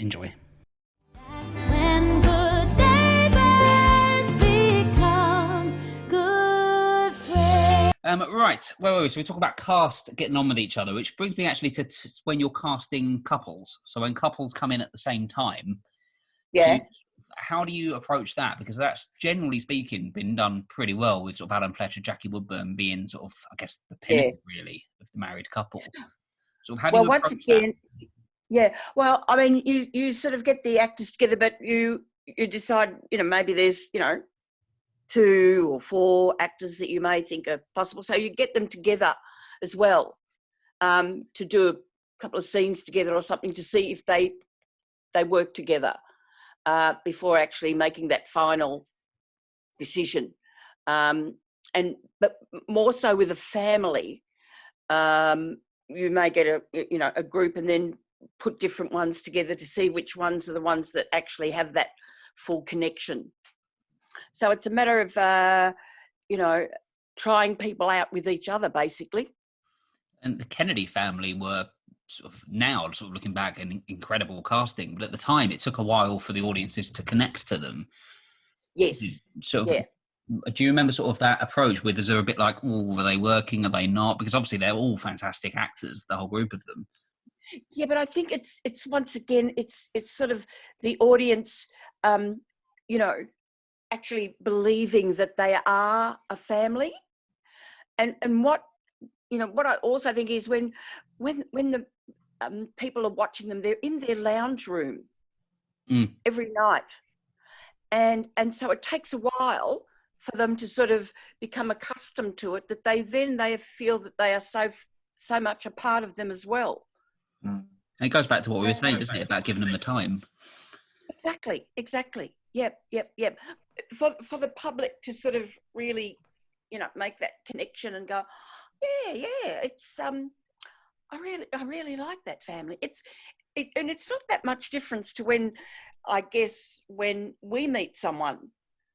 Enjoy. That's when good neighbours become good friends. Right, well, so we talk about cast getting on with each other, which brings me actually to when you're casting couples. So when couples come in at the same time, Yeah. how do you approach that? Because that's, generally speaking, been done pretty well with sort of Alan Fletcher, Jackie Woodburn being sort of, I guess, the pinnacle, really, of the married couple. So how do Well, you once approach that? again, yeah. Well, I mean, you sort of get the actors together, but you decide, maybe there's, 2 or 4 actors that you may think are possible. So you get them together as well, to do a couple of scenes together or something to see if they work together before actually making that final decision. But more so with a family, you may get a group and then put different ones together to see which ones are the ones that actually have that full connection. So it's a matter of, trying people out with each other, basically. And the Kennedy family were now looking back, an incredible casting, but at the time it took a while for the audiences to connect to them. Yes. Yeah. Do you remember sort of that approach with, is there a bit like, were they working, are they not? Because obviously they're all fantastic actors, the whole group of them. Yeah, but I think it's once again, it's sort of the audience, actually believing that they are a family. And what I also think is when the people are watching them, they're in their lounge room every night, and so it takes a while for them to sort of become accustomed to it, that they feel that they are so much a part of them as well. And it goes back to what we were saying, doesn't it, about giving them the time? Exactly. Yep. For the public to sort of really, make that connection and go, yeah, it's I really like that family. And it's not that much difference to when we meet someone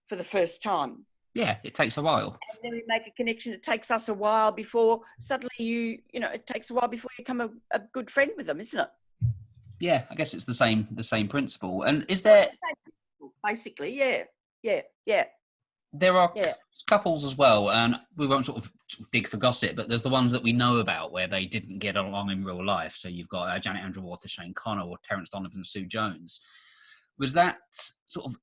for the first time. Yeah, it takes a while. And then we make a connection. It takes us a while before suddenly it takes a while before you become a good friend with them, isn't it? Yeah, I guess it's the same principle. And is there basically, yeah. There are couples as well, and we won't sort of dig for gossip, but there's the ones that we know about where they didn't get along in real life. So you've got Janet Andrew Walker, Shane Connor, or Terence Donovan, Sue Jones. Was that sort of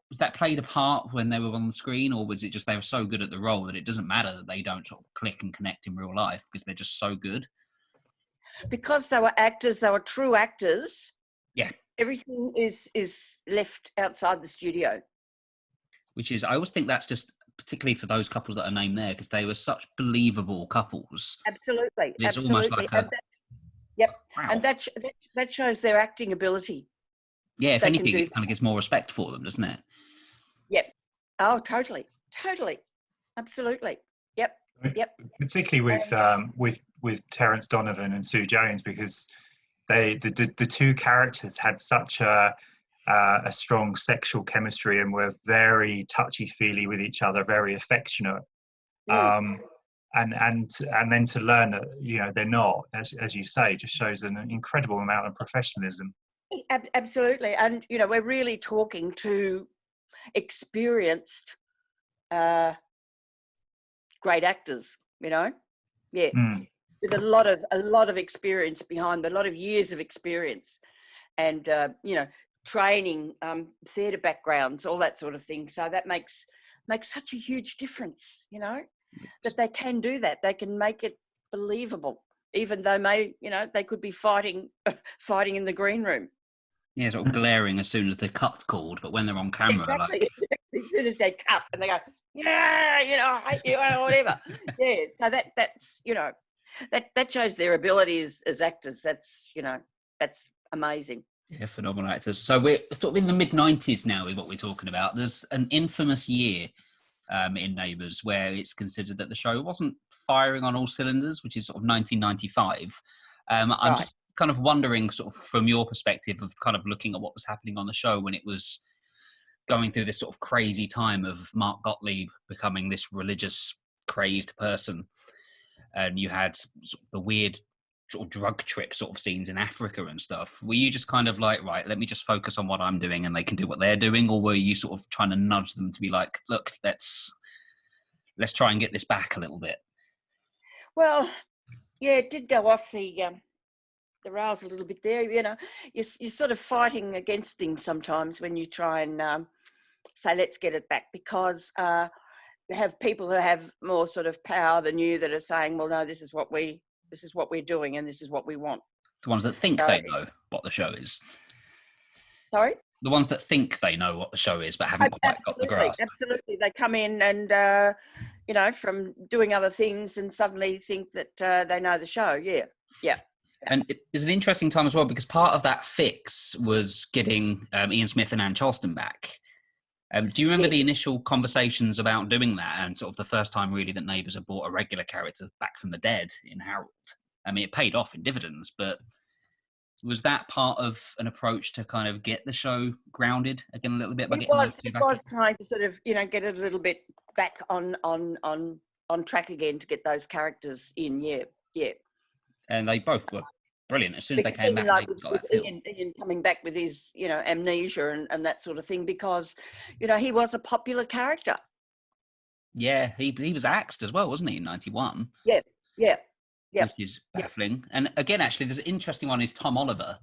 was that played a part when they were on the screen, or was it just they were so good at the role that it doesn't matter that they don't sort of click and connect in real life because they're just so good? Because they were actors, they were true actors. Yeah. Everything is left outside the studio. Which is, I always think that's just particularly for those couples that are named there, because they were such believable couples. Absolutely. It's almost like yep. Wow. And that shows their acting ability. Yeah, if anything, it kind of gets more respect for them, doesn't it? Yep. Oh, totally. Absolutely. Yep. Particularly with Terence Donovan and Sue Jones, because the 2 characters had such a strong sexual chemistry and were very touchy-feely with each other, very affectionate. And then to learn that they're not, as you say, just shows an incredible amount of professionalism. Absolutely. And we're really talking to experienced great actors, with a lot of experience behind them, a lot of years of experience, and training, theatre backgrounds, all that sort of thing. So that makes such a huge difference, that they can do that. They can make it believable, even though they could be fighting in the green room. Yeah, sort of glaring as soon as the cut's called, but when they're on camera, exactly. As soon as they cut and they go, yeah, I hate you, or whatever. Yeah, so that's that shows their ability as actors. That's amazing. Yeah, phenomenal actors. So we're sort of in the mid-90s now with what we're talking about. There's an infamous year in Neighbours where it's considered that the show wasn't firing on all cylinders, which is sort of 1995. I'm just kind of wondering, sort of from your perspective of kind of looking at what was happening on the show when it was going through this sort of crazy time of Mark Gottlieb becoming this religious crazed person, and you had sort of the weird sort of drug trip sort of scenes in Africa and stuff, were you just kind of like, right, let me just focus on what I'm doing and they can do what they're doing, or were you sort of trying to nudge them to be like, look, let's try and get this back a little bit? Well, yeah, it did go off the rails a little bit there. You know, you're sort of fighting against things sometimes when you try and say, let's get it back, because you have people who have more sort of power than you that are saying, well, no, this is what we're doing and this is what we want. The ones that think they know what the show is. Sorry? The ones that think they know what the show is but haven't quite got the grasp. Absolutely. They come in and, you know, from doing other things and suddenly think that they know the show. Yeah. Yeah. And it was an interesting time as well, because part of that fix was getting Ian Smith and Anne Charleston back. Do you remember the initial conversations about doing that, and sort of the first time really that Neighbours have brought a regular character back from the dead in Harold? I mean, it paid off in dividends, but was that part of an approach to kind of get the show grounded again a little bit? It was trying to sort of, you know, get it a little bit back on track again to get those characters in. Yeah, yeah. And they both were brilliant as soon as they came back. Like Ian coming back with his, you know, amnesia and that sort of thing, because, you know, he was a popular character. Yeah, he was axed as well, wasn't he, in 91? Yeah, yeah. Yeah. Which is baffling. And again, actually, there's an interesting one is Tom Oliver,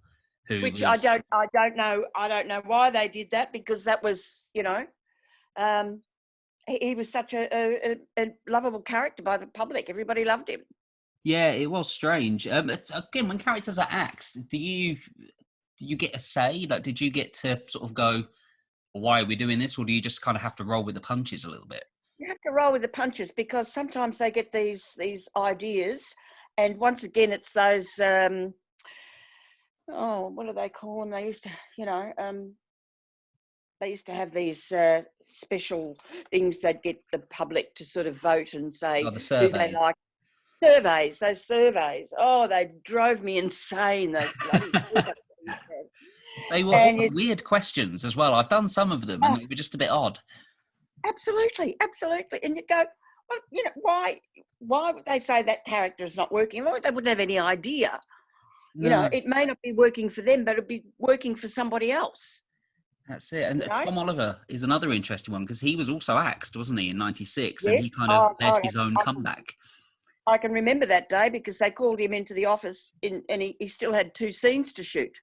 which I don't know why they did that, because that was, you know, he was such a lovable character by the public. Everybody loved him. Yeah, it was strange. Again, when characters are axed, do you get a say? Like, did you get to sort of go, why are we doing this? Or do you just kind of have to roll with the punches a little bit? You have to roll with the punches, because sometimes they get these ideas. And once again, it's those, what do they call them? They used to, you know, they used to have these special things they'd get the public to sort of vote and say, the surveys. Who they like. Those surveys. Oh, they drove me insane, those bloody surveys. They were weird questions as well. I've done some of them and they were just a bit odd. Absolutely, absolutely. And you go, well, you know, why would they say that character is not working? Well, they wouldn't have any idea. No. You know, it may not be working for them, but it'll be working for somebody else. That's it. And Tom Oliver is another interesting one, because he was also axed, wasn't he, in 96? Yes. And he kind of led his own comeback. I can remember that day, because they called him into the office and he still had 2 scenes to shoot.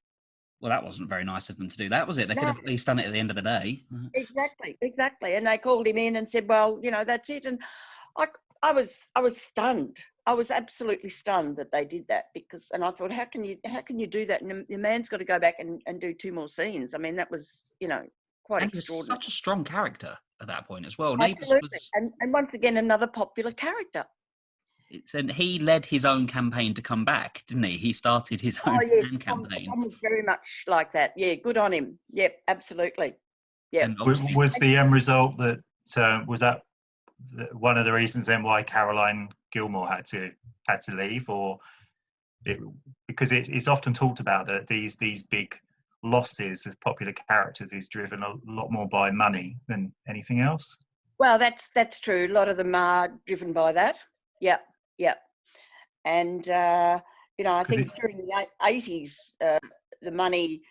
Well, that wasn't very nice of them to do that, was it? They could have at least done it at the end of the day. Exactly. And they called him in and said, well, you know, that's it. And I was stunned. I was absolutely stunned that they did that, because, and I thought, how can you do that? And the man's got to go back and do 2 more scenes. I mean, that was, you know, quite extraordinary. He was such a strong character at that point as well. Absolutely. And once again, another popular character. And he led his own campaign to come back, didn't he? He started his own campaign. Tom was very much like that. Yeah, good on him. Yep, absolutely. Yeah. Was the end result that was that one of the reasons then why Caroline Gilmore had to leave, or because it's often talked about that these big losses of popular characters is driven a lot more by money than anything else? Well, that's true. A lot of them are driven by that. Yeah. And, you know, I think during the 80s, the money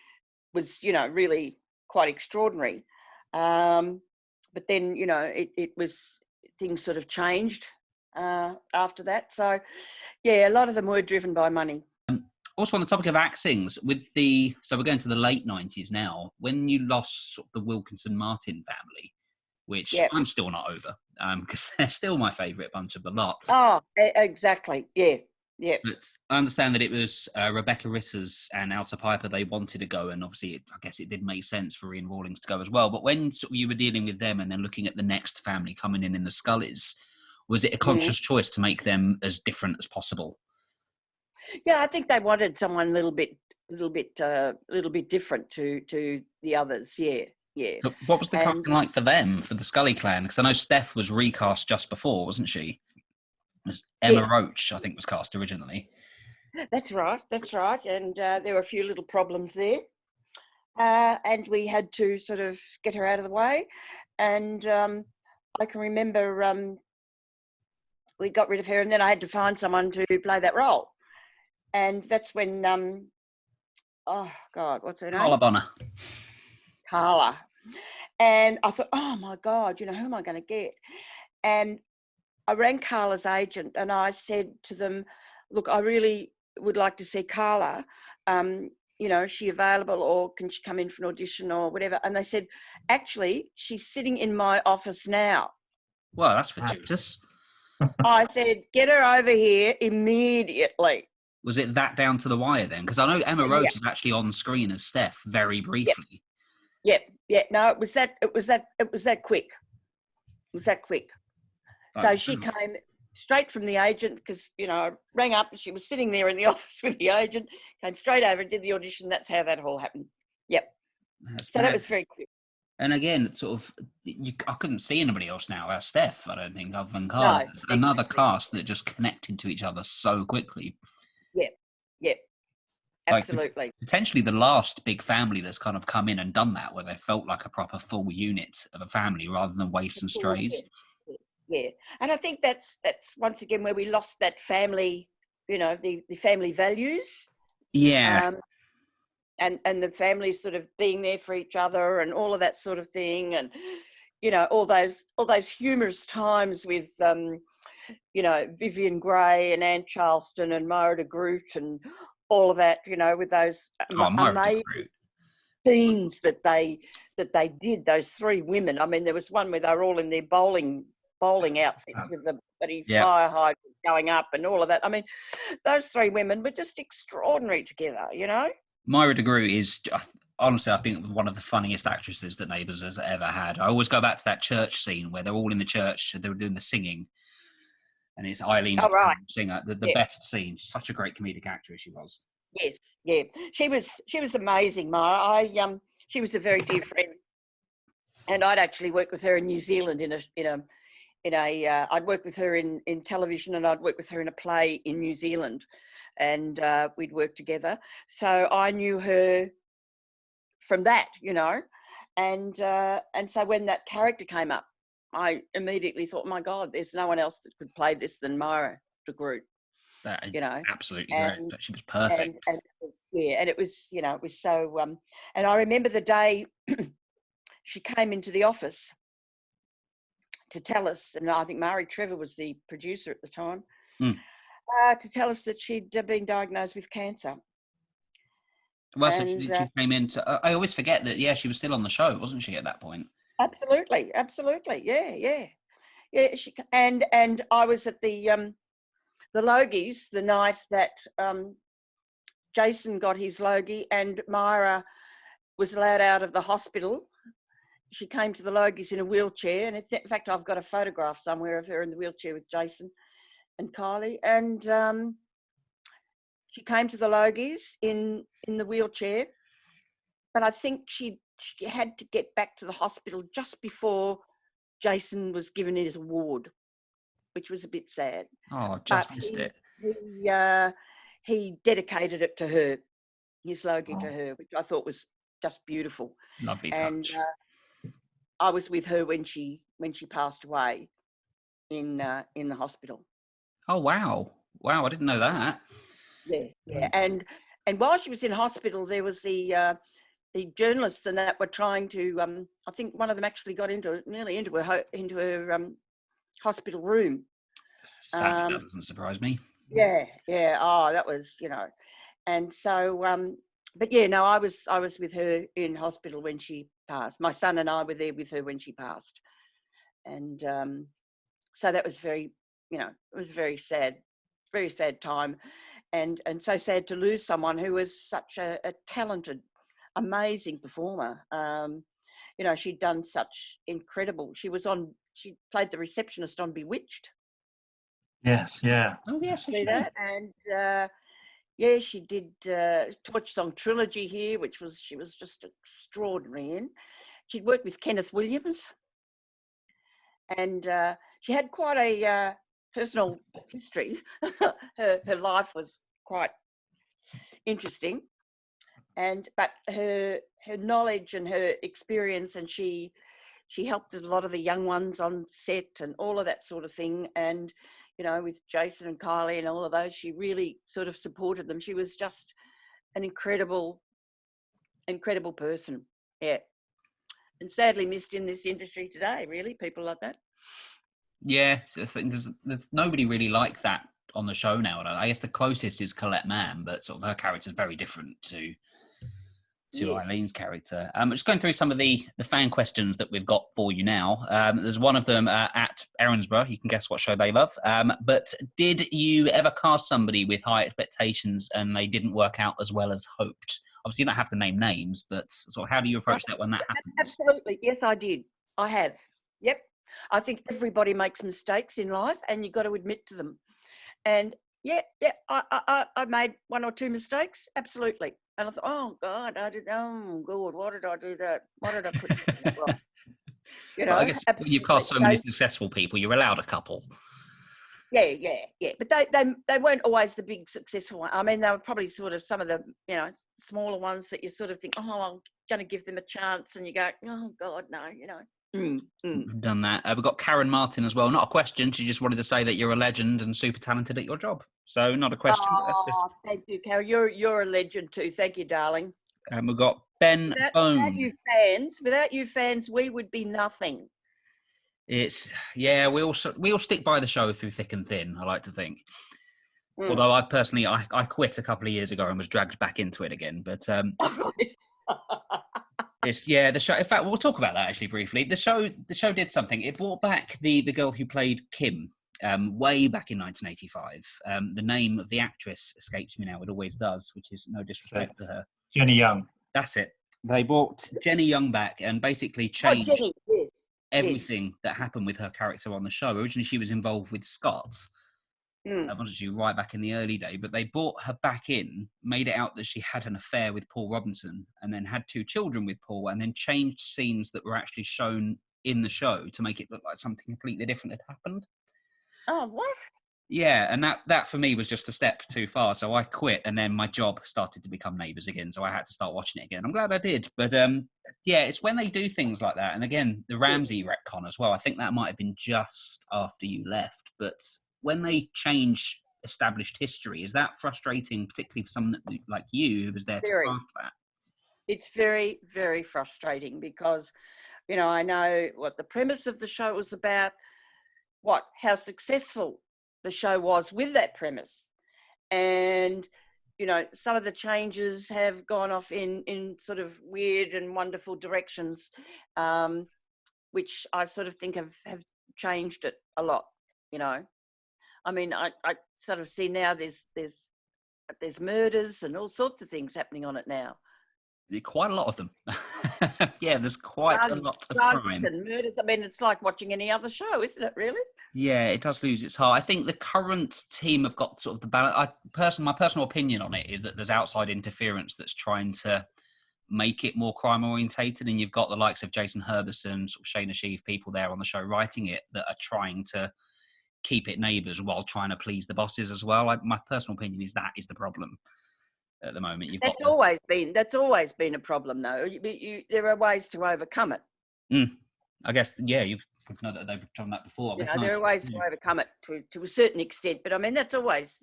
was, you know, really quite extraordinary. But then, you know, it was, things sort of changed after that. So, yeah, a lot of them were driven by money. Also on the topic of axings, so we're going to the late 90s now, when you lost sort of the Wilkinson-Martin family, which I'm still not over, because they're still my favourite bunch of the lot. Oh, exactly, yeah. But I understand that it was Rebecca Ritters and Elsa Piper, they wanted to go, and obviously I guess it did make sense for Ian Rawlings to go as well. But when sort of you were dealing with them and then looking at the next family coming in the Scullys, was it a conscious choice to make them as different as possible? Yeah, I think they wanted someone a little bit different to the others, yeah. But what was the casting like for them, for the Scully clan? Because I know Steph was recast just before, wasn't she? It was Emma Roach, I think, was cast originally. That's right. And there were a few little problems there. And we had to sort of get her out of the way. And I can remember we got rid of her, and then I had to find someone to play that role. and that's when oh God, what's her name? Carla Bonner. Carla. And I thought, oh my God, you know, who am I going to get? And I rang Carla's agent and I said to them, look, I really would like to see Carla. You know, is she available, or can she come in for an audition or whatever? And they said, actually, she's sitting in my office now. Well, that's fortuitous. I said, get her over here immediately. Was it that down to the wire then? Because I know Emma Yeah. Roach is actually on screen as Steph very briefly. Yep. Yeah. No, it was that quick. It was that quick. So Oh, she came straight from the agent, because, you know, I rang up and she was sitting there in the office with the agent, came straight over and did the audition. That's how that all happened. Yep. So that was very quick. And again, sort of, I couldn't see anybody else now as Steph, I don't think, other than Carla. No, It's another cast that just connected to each other so quickly. Yep. Absolutely. Like, potentially the last big family that's kind of come in and done that, where they felt like a proper full unit of a family rather than waifs and strays. Yeah. And I think that's once again where we lost that family, you know, the family values. Yeah. And the family sort of being there for each other and all of that sort of thing. And, you know, all those humorous times with, you know, Vivian Gray and Anne Charleston and Myra de Groot and all of that, you know, with those amazing scenes that they did, those three women. I mean, there was one where they were all in their bowling outfits with the bloody fire hydrant going up and all of that. I mean, those three women were just extraordinary together, you know. Myra de Groot is, honestly, I think one of the funniest actresses that Neighbours has ever had. I always go back to that church scene where they're all in the church, they were doing the singing, and it's Eileen's singer, the best scene. Such a great comedic actress she was. Yes, yeah, she was amazing, Myra. She was a very dear friend, and I'd actually worked with her in New Zealand I'd worked with her in television, and I'd worked with her in a play in New Zealand, and we'd worked together. So I knew her from that, you know, and so when that character came up, I immediately thought, my God, there's no one else that could play this than Myra de Groot. You know, absolutely great. She was perfect. And it was, you know, it was so. And I remember the day she came into the office to tell us, and I think Mari Trevor was the producer at the time, to tell us that she'd been diagnosed with cancer. Well, so she came in to, I always forget that, she was still on the show, wasn't she, at that point? Absolutely. Yeah. And I was at the Logies the night that Jason got his Logie and Myra was allowed out of the hospital. She came to the Logies in a wheelchair, and in fact, I've got a photograph somewhere of her in the wheelchair with Jason and Kylie. And she came to the Logies in the wheelchair, but I think she had to get back to the hospital just before Jason was given his award, which was a bit sad. Oh, just missed it. He dedicated it to her, his Logie to her, which I thought was just beautiful. Lovely touch. And I was with her when she passed away in the hospital. Oh wow! I didn't know that. Yeah. And while she was in hospital, there was the journalists and that were trying to. I think one of them actually got nearly into her hospital room. Sadly, that doesn't surprise me. Yeah. Oh, that was, you know, and so. But yeah, no, I was with her in hospital when she passed. My son and I were there with her when she passed, and so that was very, you know, it was very sad time, and so sad to lose someone who was such a talented, amazing performer. You know, she'd done such incredible. She played the receptionist on Bewitched. Yes, yeah. Oh yes, see that, and. Yeah, she did Torch Song Trilogy here, which she was just extraordinary in. She'd worked with Kenneth Williams, and she had quite a personal history. her life was quite interesting, but her knowledge and her experience, and she helped a lot of the young ones on set and all of that sort of thing. And with Jason and Kylie and all of those. She really sort of supported them. She was just an incredible person. Yeah. And sadly missed in this industry today, really, people like that. Yeah, there's nobody really like that on the show now. I guess the closest is Colette Mann, but sort of her character is very different to Yes. Eileen's character. Just going through some of the fan questions that we've got for you now. There's one of them at Erinsborough. You can guess what show they love. But did you ever cast somebody with high expectations and they didn't work out as well as hoped? Obviously, you don't have to name names, but sort of how do you approach that when that happens? Absolutely. Yes, I did. I have. Yep. I think everybody makes mistakes in life and you've got to admit to them. And I made one or two mistakes. Absolutely. And I thought, oh God, why did I do that? Why did I put that wrong? Well, I guess when you've cast so many successful people, you're allowed a couple. Yeah. But they weren't always the big successful ones. I mean, they were probably sort of some of the, smaller ones that you sort of think, oh, I'm going to give them a chance. And you go, oh God, no, We've done that. We've got Karen Martin as well. Not a question. She just wanted to say that you're a legend and super talented at your job. So not a question. Oh, thank you, Karen. You're a legend too. Thank you, darling. And we've got Ben Bone. Without you fans, we would be nothing. We all stick by the show through thick and thin, I like to think. Although I've personally, I quit a couple of years ago and was dragged back into it again. But the show. In fact, we'll talk about that actually briefly. The show did something. It brought back the girl who played Kim way back in 1985. The name of the actress escapes me now. It always does, which is no disrespect to her. Jenny Young. That's it. They brought Jenny Young back and basically changed everything that happened with her character on the show. Originally, she was involved with Scott. Obviously, right back in the early day, but they brought her back in, made it out that she had an affair with Paul Robinson, and then had 2 children with Paul, and then changed scenes that were actually shown in the show to make it look like something completely different had happened. Oh, what? Yeah, and that for me was just a step too far. So I quit, and then my job started to become Neighbours again. So I had to start watching it again. I'm glad I did. But it's when they do things like that. And again, the Ramsey retcon as well. I think that might have been just after you left. But when they change established history, is that frustrating, particularly for someone like you who was there to craft that? It's very, very frustrating because, I know what the premise of the show was about, how successful the show was with that premise. And, some of the changes have gone off in sort of weird and wonderful directions, which I sort of think have changed it a lot, I mean, I sort of see now there's murders and all sorts of things happening on it now. Quite a lot of them. Yeah, there's quite a lot of crime. And murders. I mean, it's like watching any other show, isn't it, really? Yeah, it does lose its heart. I think the current team have got sort of the balance. My personal opinion on it is that there's outside interference that's trying to make it more crime orientated, and you've got the likes of Jason Herbison, sort of Shayna Sheaf, people there on the show writing it that are trying to keep it Neighbours while trying to please the bosses as well. My personal opinion is that is the problem at the moment. That's always been a problem, though. There are ways to overcome it. I guess, you know that they've done that before. There are ways to overcome it to a certain extent, but I mean that's always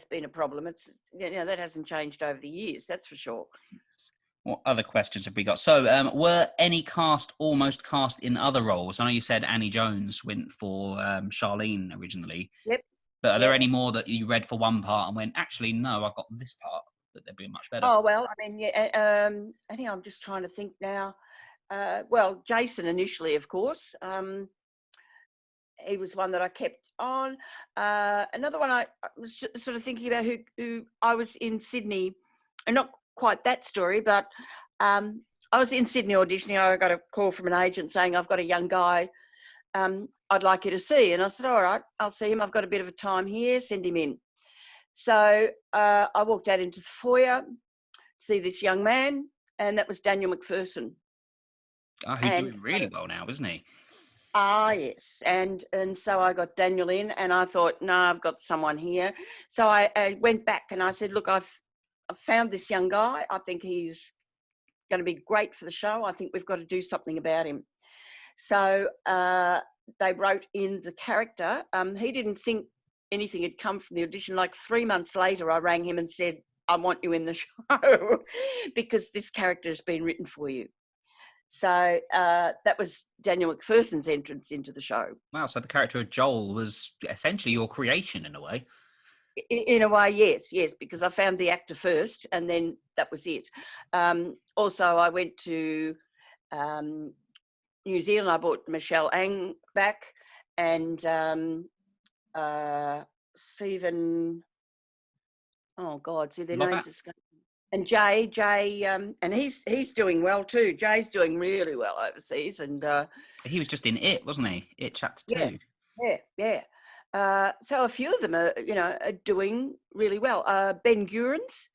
been a problem. It's that hasn't changed over the years, that's for sure. What other questions have we got? So, were any cast almost cast in other roles? I know you said Annie Jones went for Charlene originally. Yep. But are there any more that you read for one part and went, actually, no, I've got this part that they'd be much better? Oh, well, I mean, I think I'm just trying to think now. Jason initially, of course. He was one that I kept on. Another one I was just sort of thinking about who I was in Sydney, and not quite that story, but I was in Sydney auditioning. I got a call from an agent saying, I've got a young guy I'd like you to see. And I said, all right, I'll see him. I've got a bit of a time here, send him in. So I walked out into the foyer to see this young man, and that was Daniel Mcpherson. Oh, he's doing really well now, isn't he? Yes. And so I got Daniel in, and I thought, no, I've got someone here. So I went back and I said, look, I've found this young guy. I think he's going to be great for the show. I think we've got to do something about him. So they wrote in the character. He didn't think anything had come from the audition. Like 3 months later, I rang him and said, I want you in the show because this character has been written for you. So that was Daniel Mcpherson's entrance into the show. Wow, so the character of Joel was essentially your creation in a way. In a way, yes, because I found the actor first and then that was it. Also, I went to New Zealand. I brought Michelle Ang back and Stephen, oh God, see their names escape. And Jay, and he's doing well too. Jay's doing really well overseas, and he was just in It, wasn't he? It Chapter 2. Yeah. So a few of them are doing really well. Ben Gurens,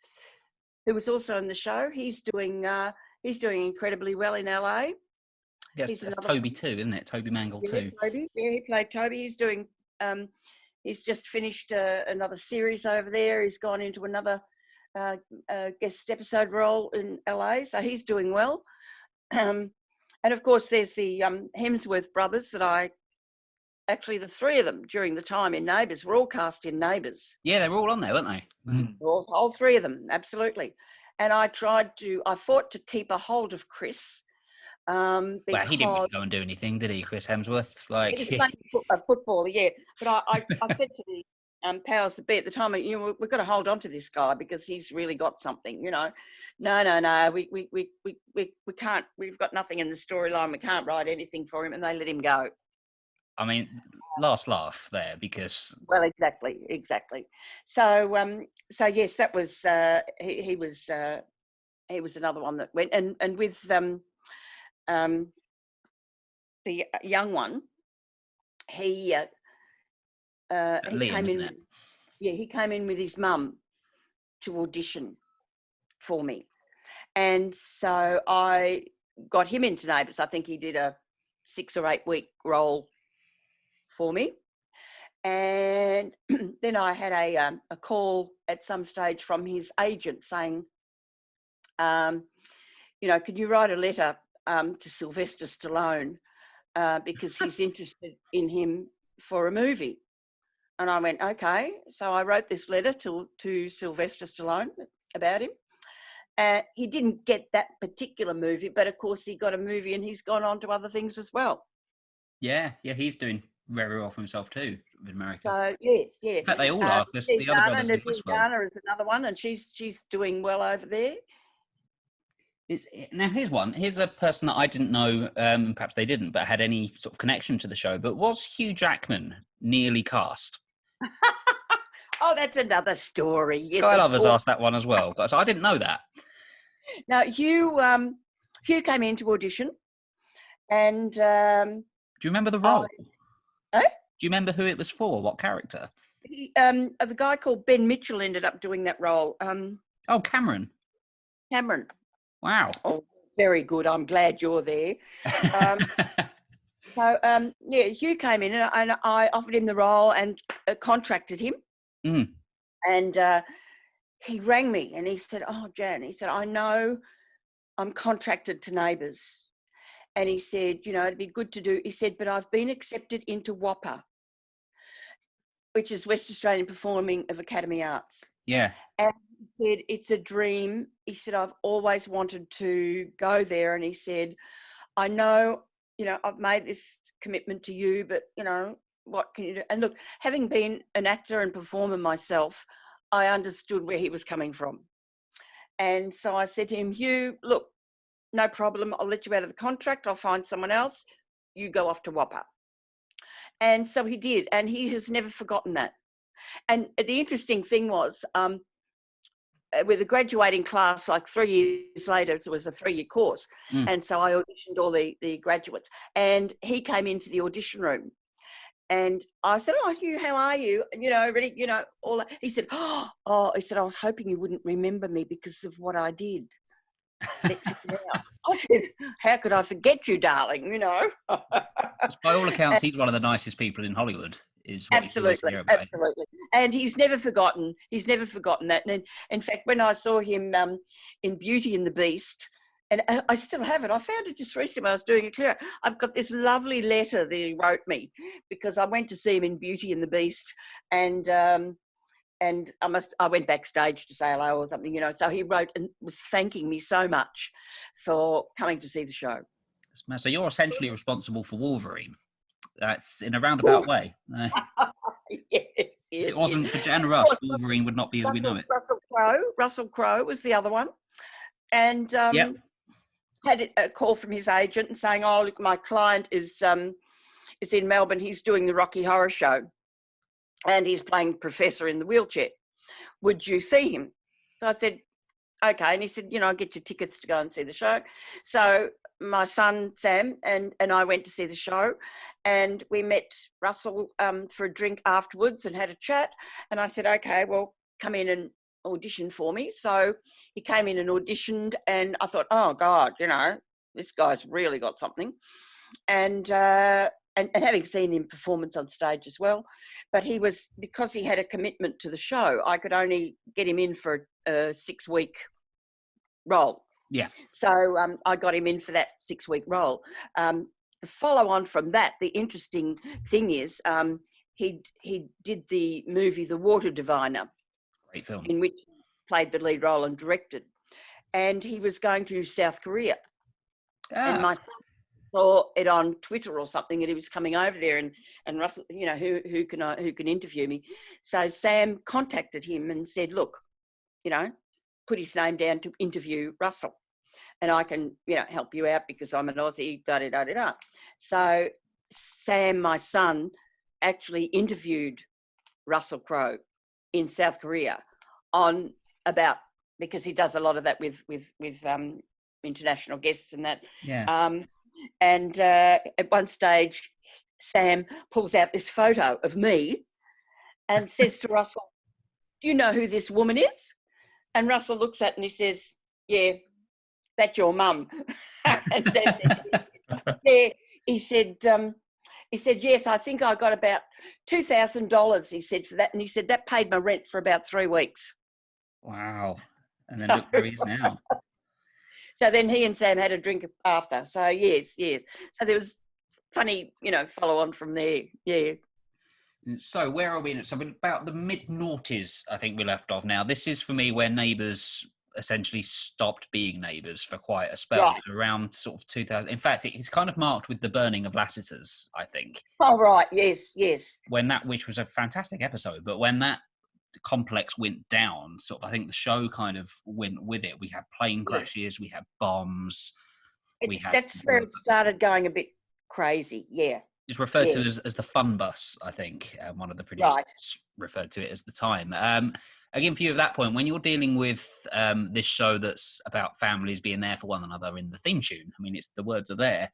who was also in the show, he's doing incredibly well in LA. Yes, that's Toby too, isn't it? Toby Mangle too. Toby, yeah, he played Toby. He's doing. He's just finished another series over there. He's gone into another guest episode role in LA, so he's doing well. And of course, there's the Hemsworth brothers that actually the three of them during the time in Neighbours were all cast in Neighbours. Yeah, they were all on there, weren't they? All three of them, absolutely. And I fought to keep a hold of Chris. Well, he didn't really go and do anything, did he, Chris Hemsworth? He was playing football, yeah. But I said to the powers that be at the time, we've got to hold on to this guy because he's really got something, No, we can't. We've got nothing in the storyline. We can't write anything for him, and they let him go. I mean, last laugh there because. Well, exactly. So yes, that was he was another one that went, and with the young one, he Liam, came in. isn't it? Yeah, he came in with his mum to audition for me, and so I got him into Neighbours. I think he did a 6 or 8 week role for me, and then I had a call at some stage from his agent saying, can you write a letter to Sylvester Stallone because he's interested in him for a movie. And I went, okay. So I wrote this letter to Sylvester Stallone about him. He didn't get that particular movie, but of course he got a movie and he's gone on to other things as well. Yeah, he's doing very well for himself too in America. So yes. In fact, they all are. Because the other brothers in Westworld. Dana is another one, and she's doing well over there. Now here's one. Here's a person that I didn't know, perhaps they didn't, but had any sort of connection to the show. But was Hugh Jackman nearly cast? Oh, that's another story. Yes, Skylovers asked that one as well, but I didn't know that. Now Hugh came in to audition, and do you remember the role? Do you remember who it was for? What character? The guy called Ben Mitchell ended up doing that role. Cameron. Wow. Oh, very good. I'm glad you're there. Hugh came in and I offered him the role and contracted him. Mm. And he rang me and he said, oh, Jan, he said, I know I'm contracted to Neighbours. And he said, it'd be good to do. He said, but I've been accepted into WAPA, which is West Australian Performing of Academy Arts. Yeah. And he said, it's a dream. He said, I've always wanted to go there. And he said, I know, I've made this commitment to you, but, what can you do? And look, having been an actor and performer myself, I understood where he was coming from. And so I said to him, Hugh, look, no problem. I'll let you out of the contract. I'll find someone else. You go off to WAPA. And so he did. And he has never forgotten that. And the interesting thing was, with a graduating class, like 3 years later, it was a 3-year course. And so I auditioned all the graduates. And he came into the audition room. And I said, oh, Hugh, how are you? Ready, all that. He said, he said, I was hoping you wouldn't remember me because of what I did. I said, how could I forget you, darling? By all accounts, he's one of the nicest people in Hollywood. Is what absolutely. And he's never forgotten that. And in fact, when I saw him in Beauty and the Beast, And I still have it. I found it just recently when I was doing a clear. I've got this lovely letter that he wrote me because I went to see him in Beauty and the Beast, and I went backstage to say hello or something, So he wrote and was thanking me so much for coming to see the show. So you're essentially responsible for Wolverine. That's in a roundabout way. Yes. If it wasn't for Jan Russ, Wolverine would not be as we know it. Russell Crowe was the other one. And had a call from his agent and saying, "Oh, look, my client is in Melbourne. He's doing the Rocky Horror Show, and he's playing Professor in the wheelchair. Would you see him?" So I said, "Okay." And he said, "I'll get you tickets to go and see the show." So my son Sam and I went to see the show, and we met Russell for a drink afterwards and had a chat. And I said, "Okay, well, come in and audition for me." So he came in and auditioned, and I thought, oh God, this guy's really got something. And having seen him performance on stage as well, but because he had a commitment to the show, I could only get him in for a 6-week role. Yeah. So I got him in for that 6-week role. The follow on from that, the interesting thing is he did the movie The Water Diviner. Great film. In which he played the lead role and directed. And he was going to South Korea. And my son saw it on Twitter or something, and he was coming over there, and Russell, who can interview me. So Sam contacted him and said, "Look, put his name down to interview Russell, and I can, help you out because I'm an Aussie, da-da-da-da-da." So Sam, my son, actually interviewed Russell Crowe in South Korea because he does a lot of that with international guests and that. Yeah. And at one stage, Sam pulls out this photo of me and says to Russell, "Do you know who this woman is?" And Russell looks at it and he says, "Yeah, that's your mum." And yeah, he said, "Yes, I think I got about $2,000, he said, for that." And he said, "That paid my rent for about 3 weeks." Wow. And then look where he is now. So then he and Sam had a drink after. So yes. So there was funny, follow on from there. Yeah. So where are we in it? So about the mid-noughties, I think we left off now. This is for me where Neighbours essentially stopped being Neighbours for quite a spell. Right. Around sort of 2000. In fact, it's kind of marked with the burning of Lassiter's, I think. Oh, right. Yes. Which was a fantastic episode, but when that complex went down, sort of, I think the show kind of went with it. We had plane crashes, we had bombs. That's where it started going a bit crazy, yeah. It's referred to as the fun bus, I think. One of the producers referred to it as the time. Again, for you at that point, when you're dealing with this show that's about families being there for one another in the theme tune, I mean, the words are there,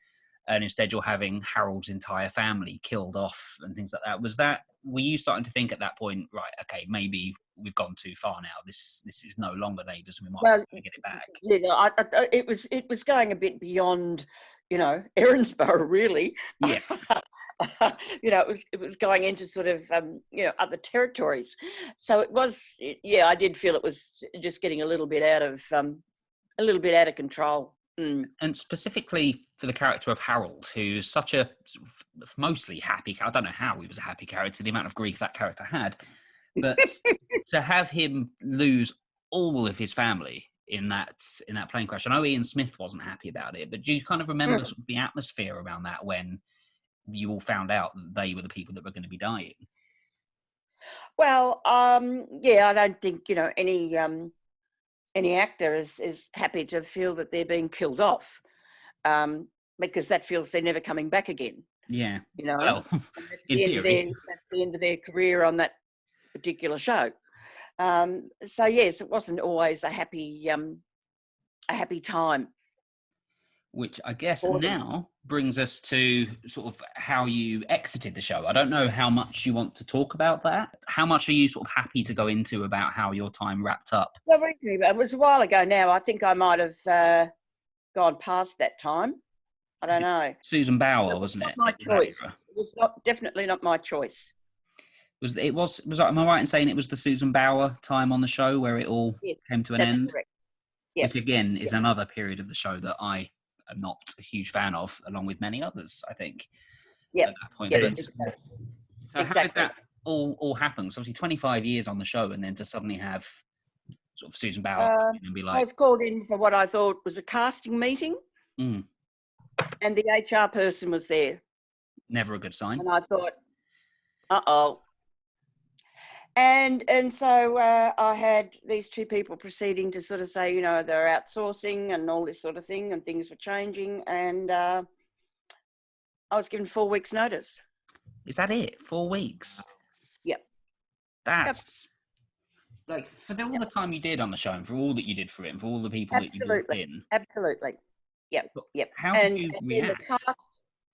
and instead you're having Harold's entire family killed off and things like that. Were you starting to think at that point, right, okay, maybe we've gone too far now. This is no longer Neighbours, and we might have to get it back. Yeah, it was going a bit beyond, Erinsborough, really. Yeah. It was going into sort of other territories. So it was, I did feel it was just getting a little bit out of control. Mm. And specifically for the character of Harold, who's such a mostly happy, I don't know how he was a happy character, the amount of grief that character had, but to have him lose all of his family in that plane crash. I know Ian Smith wasn't happy about it, but do you kind of remember sort of the atmosphere around that when you all found out that they were the people that were going to be dying? Well, I don't think, any actor is happy to feel that they're being killed off, because that feels they're never coming back again. Yeah. Well, that's the end of their career on that particular show. So yes, it wasn't always a happy time. Which I guess now brings us to sort of how you exited the show. I don't know how much you want to talk about that. How much are you sort of happy to go into about how your time wrapped up? Well, recently, it was a while ago now. I think I might have gone past that time. I don't know. Susan Bower, wasn't it? Not my choice. It was definitely not my choice. Was am I right in saying it was the Susan Bower time on the show where it all came to an end? Correct. Yep. which again is another period of the show that I am not a huge fan of, along with many others, I think. Yep. At that point. Yep. But, Exactly. so how did that all happen? So obviously 25 years on the show, and then to suddenly have sort of Susan Bauer and be I like, was called in for what I thought was a casting meeting, mm, and the HR person was there, never a good sign. and I thought, uh-oh. And so I had these two people proceeding to sort of say, you know, they're outsourcing and all this sort of thing, and things were changing, and I was given 4 weeks' notice. Is that it? 4 weeks? Yep. That's like for all the time you did on the show, and for all that you did for it, and for all the people that you brought in. Absolutely. Yep. Yep. How did you react?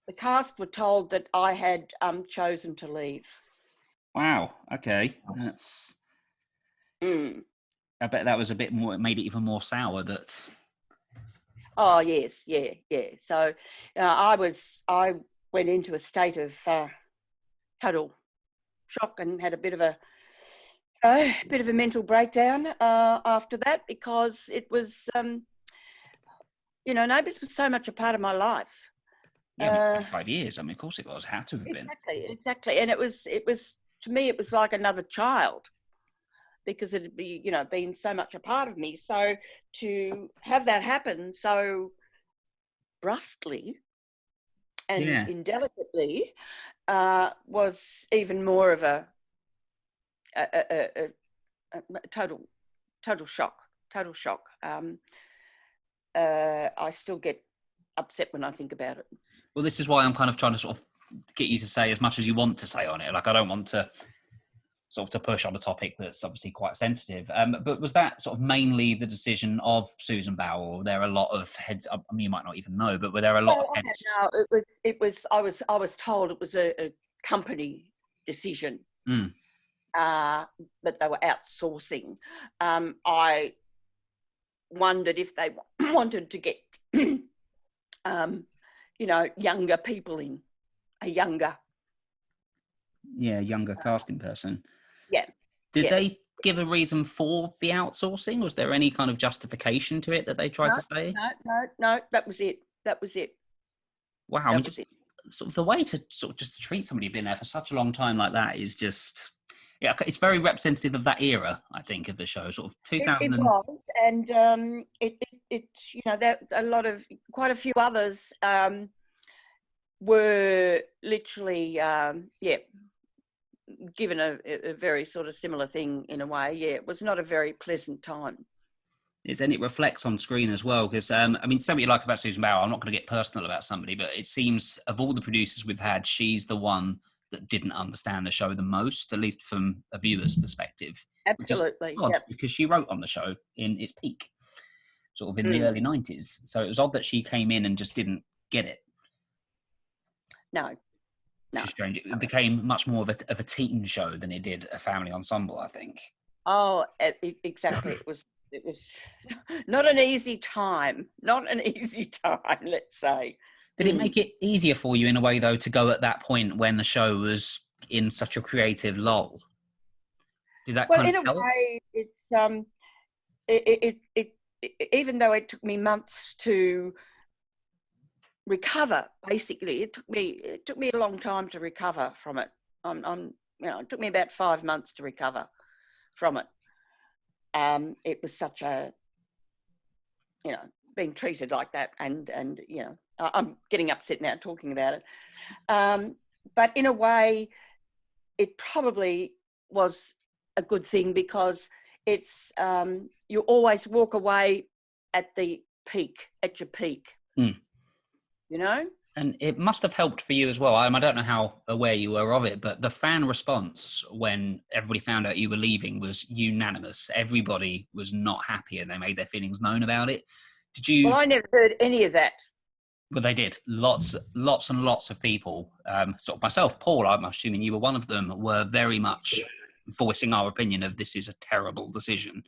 The cast were told that I had chosen to leave. Wow. Okay. That's. Mm. I bet that was a bit more. It made it even more sour. That. Oh yes, yeah. So I went into a state of total shock and had a bit of a mental breakdown after that, because it was, you know, Neighbours was so much a part of my life. Yeah, 25 years. I mean, of course it was. Had to have been. Exactly. And it was to me, it was like another child, because it had be, you know, been so much a part of me. So to have that happen so brusquely and indelicately was even more of a total shock. I still get upset when I think about it. Well, this is why I'm kind of trying to sort of get you to say as much as you want to say on it. Like, I don't want to sort of to push on a topic that's obviously quite sensitive. But was that sort of mainly the decision of Susan Bauer, or were there a lot of heads? I mean, you might not even know, but were there a lot of heads? No, it was. I was told it was a company decision. That they were outsourcing. I wondered if they wanted to get, you know, younger people in, a younger casting person. Yeah. Did they give a reason for the outsourcing? Was there any kind of justification to it that they tried to say? No, that was it. Wow, I mean, just sort of the way to sort of just to treat somebody who's been there for such a long time like that is just, yeah, it's very representative of that era, I think, of the show, sort of 2000. It was, and it you know, that quite a few others were literally given a very sort of similar thing in a way. Yeah, it was not a very pleasant time. And it reflects on screen as well, because I mean, something you like about Susan Bauer, I'm not going to get personal about somebody, but it seems of all the producers we've had, she's the one that didn't understand the show the most, at least from a viewer's perspective. Absolutely, because she wrote on the show in its peak, sort of in the early 90s. So it was odd that she came in and just didn't get it. No. Strange. It became much more of a teen show than it did a family ensemble, I think. Oh, exactly. It was not an easy time. Let's say. Did it make it easier for you in a way, though, to go at that point when the show was in such a creative lull? Did that kind of help? Well, in a way, it even though it took me months to recover, basically, it took me a long time to recover from it. It took me about 5 months to recover from it. It was such a, you know, being treated like that, and you know, I'm getting upset now talking about it. But in a way, it probably was a good thing, because it's you always walk away at your peak. You know? And it must have helped for you as well. I don't know how aware you were of it, but the fan response when everybody found out you were leaving was unanimous. Everybody was not happy, and they made their feelings known about it. Did you? Well, I never heard any of that. Well, they did. Lots and lots of people, sort of myself, Paul, I'm assuming you were one of them, were very much voicing our opinion of this is a terrible decision.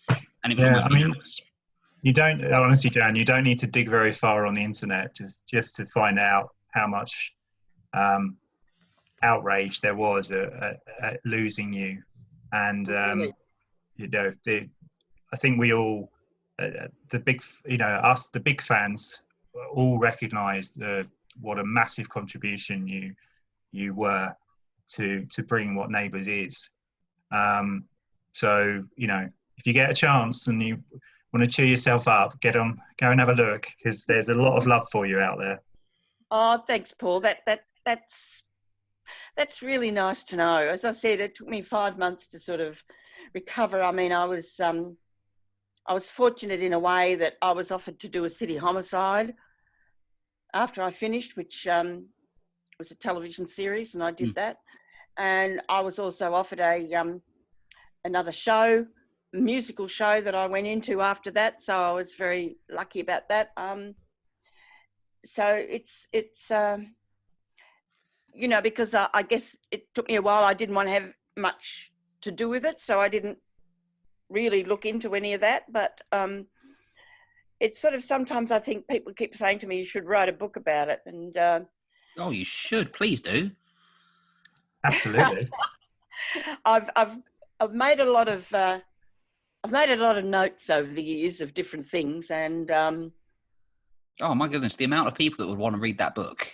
And it was almost unanimous. You don't, honestly, Jan, you don't need to dig very far on the internet just to find out how much outrage there was at losing you. And, you know, I think we all the big, us, the big fans, all recognise what a massive contribution you were to bring what Neighbours is. So if you get a chance and you want to cheer yourself up, go and have a look, because there's a lot of love for you out there. Oh, thanks, Paul. That's really nice to know. As I said, it took me 5 months to sort of recover. I mean, I was fortunate in a way that I was offered to do a city homicide after I finished, which was a television series, and I did that. And I was also offered another show, musical show that I went into after that. So I was very lucky about that. So it's because I guess it took me a while. I didn't want to have much to do with it, so I didn't really look into any of that. But it's sort of, sometimes I think people keep saying to me, you should write a book about it. And oh, you should. Please do. Absolutely. I've made a lot of notes over the years of different things, and oh my goodness, the amount of people that would want to read that book.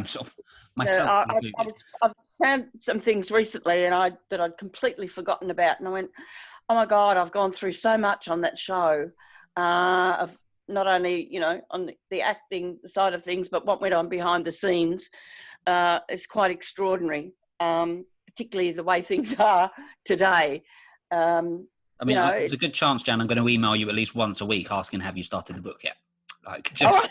Sort of myself. I've found some things recently, and that I'd completely forgotten about, and I went, oh my God, I've gone through so much on that show, of not only on the acting side of things, but what went on behind the scenes is quite extraordinary. Particularly the way things are today. I mean, there's a good chance, Jan, I'm going to email you at least once a week asking, have you started the book yet? Like, just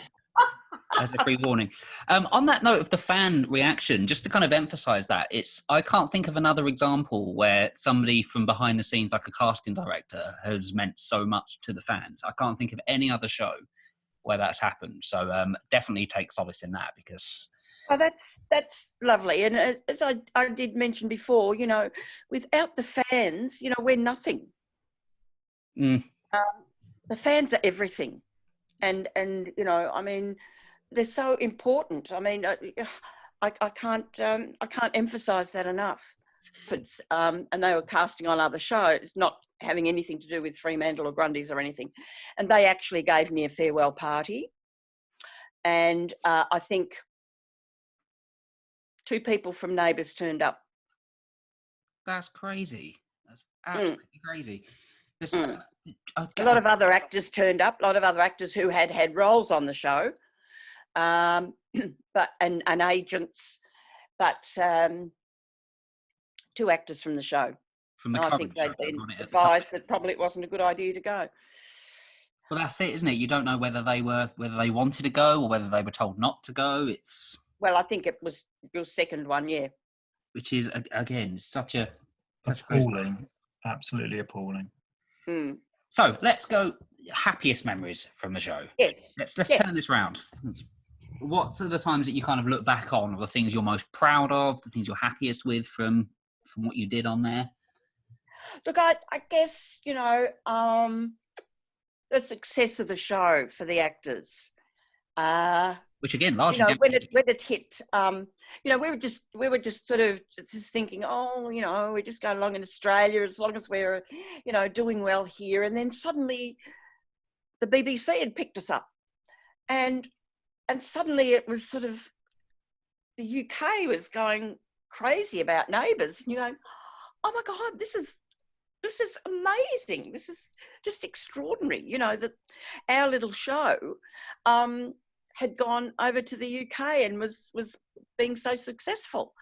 as a pre-warning. On that note of the fan reaction, just to kind of emphasize that, I can't think of another example where somebody from behind the scenes, like a casting director, has meant so much to the fans. I can't think of any other show where that's happened. So definitely take solace in that, because... Oh, that's lovely. And as I did mention before, without the fans, we're nothing. The fans are everything. And I mean, they're so important. I mean, I can't emphasize that enough. And they were casting on other shows, not having anything to do with Fremantle or Grundy's or anything. And they actually gave me a farewell party. And I think 2 people from Neighbours turned up. That's crazy. That's absolutely crazy. A lot of other actors turned up, a lot of other actors who had roles on the show, but agents, but 2 actors from the show. From the I think they'd been advised that probably it wasn't a good idea to go. Well, that's it, isn't it? You don't know whether they wanted to go or whether they were told not to go. Well, I think it was your second one, yeah. Which is, again, such appalling, absolutely appalling. So let's go happiest memories from the show. Yes. Let's turn this round. What are the times that you kind of look back on, or the things you're most proud of, the things you're happiest with from what you did on there? Look, I guess, the success of the show for the actors. Which again, largely when it hit, we were just sort of just thinking, we just go along in Australia as long as we're, doing well here. And then suddenly the BBC had picked us up, and suddenly it was sort of, the UK was going crazy about Neighbours, and you're going, oh my God, this is amazing. This is just extraordinary. That our little show had gone over to the UK and was being so successful.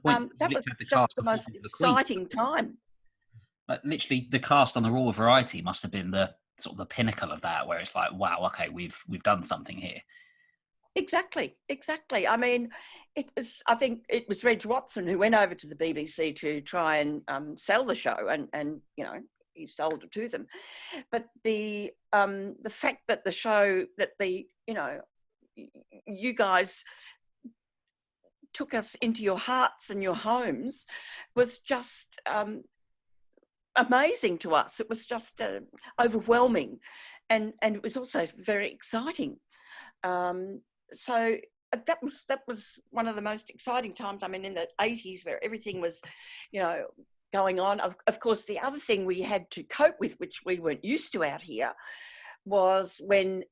That was just the most exciting time. Like, literally, the cast on the Raw Variety must have been the sort of the pinnacle of that, where it's like, wow, okay, we've done something here. Exactly. I mean, I think it was Reg Watson who went over to the BBC to try and sell the show, and he sold it to them. But the fact that the show, that you guys took us into your hearts and your homes, was just amazing to us. It was just overwhelming, and it was also very exciting. So that was one of the most exciting times. I mean, in the 80s, where everything was, going on. Of course, the other thing we had to cope with, which we weren't used to out here, was when,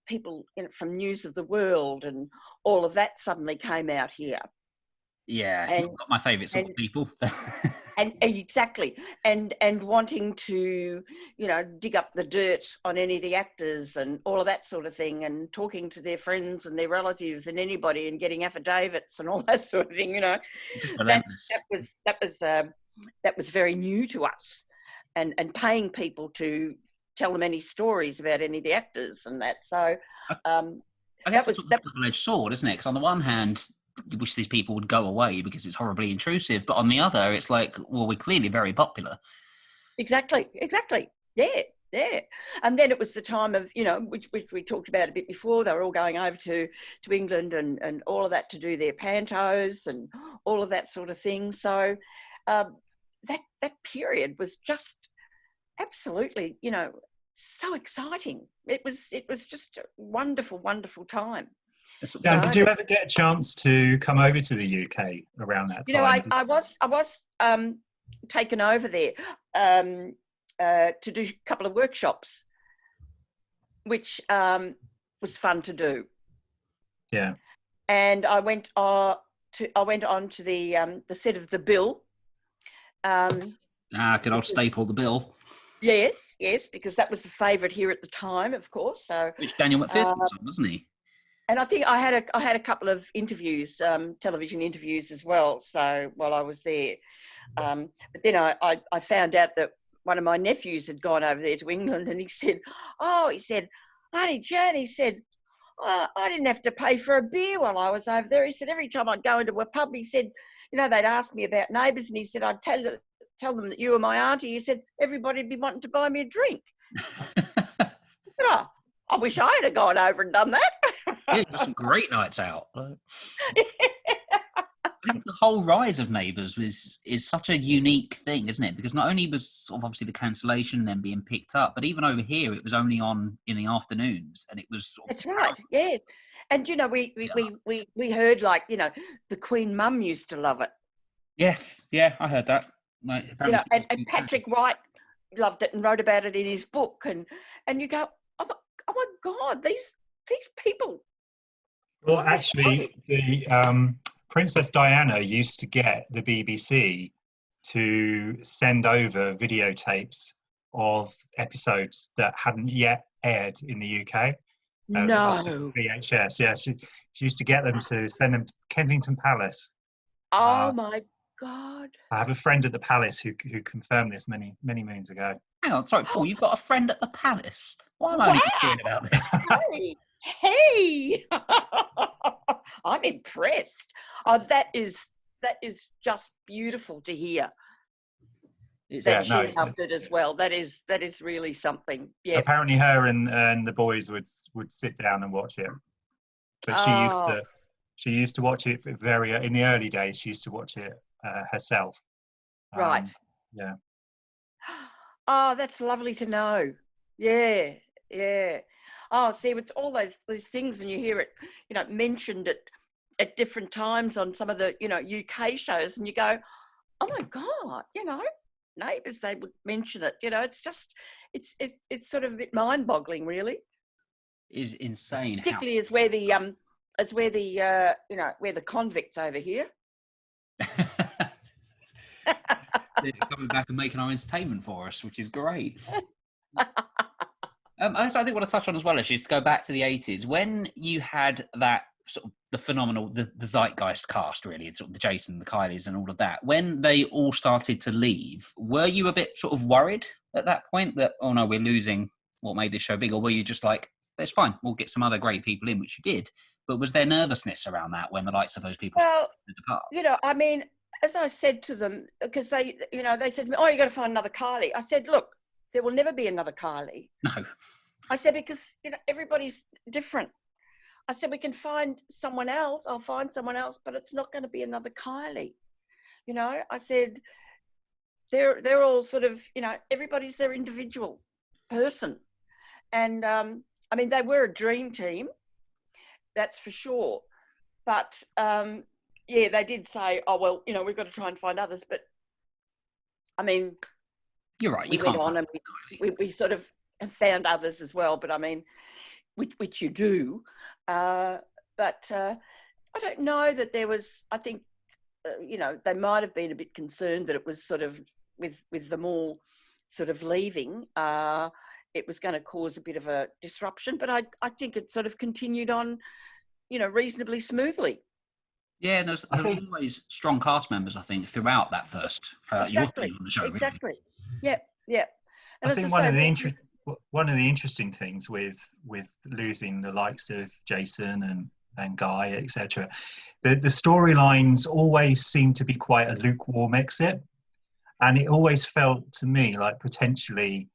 people from News of the World and all of that suddenly came out here. Yeah, And- you've got my favourite sort of people. And exactly, and wanting to, dig up the dirt on any of the actors and all of that sort of thing, and talking to their friends and their relatives and anybody, and getting affidavits and all that sort of thing. Just that relentless. that was very new to us, and paying people to tell them any stories about any of the actors and that. So, I guess it's a double-edged sword, isn't it? Because on the one hand, you wish these people would go away because it's horribly intrusive, but on the other, it's like, well, we're clearly very popular. Exactly. Yeah. And then it was the time of, which we talked about a bit before, they were all going over to England and all of that to do their pantos and all of that sort of thing. So that period was just absolutely, so exciting. It was just a wonderful, wonderful time. Dan, did you ever get a chance to come over to the UK around that time? I was taken over there to do a couple of workshops, which was fun to do. Yeah. And I went on to the set of The Bill. Good old staple, The Bill. Yes, because that was the favourite here at the time, of course. So which Daniel Mcpherson was on, wasn't he? And I think I had a couple of interviews, television interviews as well. So while I was there, but then I found out that one of my nephews had gone over there to England, and he said, "Auntie Jan," he said, "I didn't have to pay for a beer while I was over there." He said, "Every time I'd go into a pub," he said, they'd ask me about Neighbours, and he said, "I'd tell them that you were my auntie." He said, "Everybody'd be wanting to buy me a drink." I wish I had gone over and done that. Yeah, got some great nights out. I think the whole rise of Neighbours is such a unique thing, isn't it? Because not only was sort of obviously the cancellation and then being picked up, but even over here it was only on in the afternoons, and it was sort of That's right. Yeah, and we heard the Queen Mum used to love it. Yes, yeah, I heard that. Like, and Patrick Wright loved it and wrote about it in his book, and you go, oh my God, these people. Well, actually, the Princess Diana used to get the BBC to send over videotapes of episodes that hadn't yet aired in the UK. No. VHS, yeah. She used to get them to send them to Kensington Palace. Oh my God. I have a friend at the Palace who confirmed this many moons ago. Hang on, sorry, Paul, you've got a friend at the Palace. Why am I only hearing about this? Hey. I'm impressed. Oh, that is just beautiful to hear. She loved it as well. That is really something. Yeah. Apparently, her and the boys would sit down and watch it, but she used to watch it in the early days. She used to watch it herself. Right. Yeah. Oh, that's lovely to know. Yeah. Oh, see, it's all these things, and you hear it, mentioned at different times on some of the, UK shows, and you go, oh my God, Neighbours, they would mention it. It's just, it's sort of a bit mind-boggling, really. It is insane. Particularly as where the convicts over here. They're coming back and making our entertainment for us, which is great. I think what I touch on as well is to go back to the 80s when you had that sort of the phenomenal, the zeitgeist cast, really, sort of the Jason, the Kylies, and all of that. When they all started to leave, were you a bit sort of worried at that point that, oh no, we're losing what made this show big, or were you just like, that's fine, we'll get some other great people in, which you did? But was there nervousness around that when the likes of those people started to depart? I mean, as I said to them, because they said to me, oh, you got to find another Kylie. I said, look, there will never be another Kylie. No. I said, because, everybody's different. I said, we can find someone else. I'll find someone else, but it's not going to be another Kylie. I said, they're all sort of, everybody's their individual person. And, I mean, they were a dream team, that's for sure. But, yeah, they did say, oh, well, we've got to try and find others. But, I mean... You're right, you can't. We sort of have found others as well, but I mean, which you do. But I don't know that there was, I think, they might have been a bit concerned that it was sort of, with them all sort of leaving, it was going to cause a bit of a disruption. But I think it sort of continued on, reasonably smoothly. Yeah, there's always strong cast members, I think, throughout your time on the show. Exactly. Really. Yeah. And I think one of the interesting things with losing the likes of Jason and Guy, etc., the storylines always seem to be quite a lukewarm exit, and it always felt to me like potentially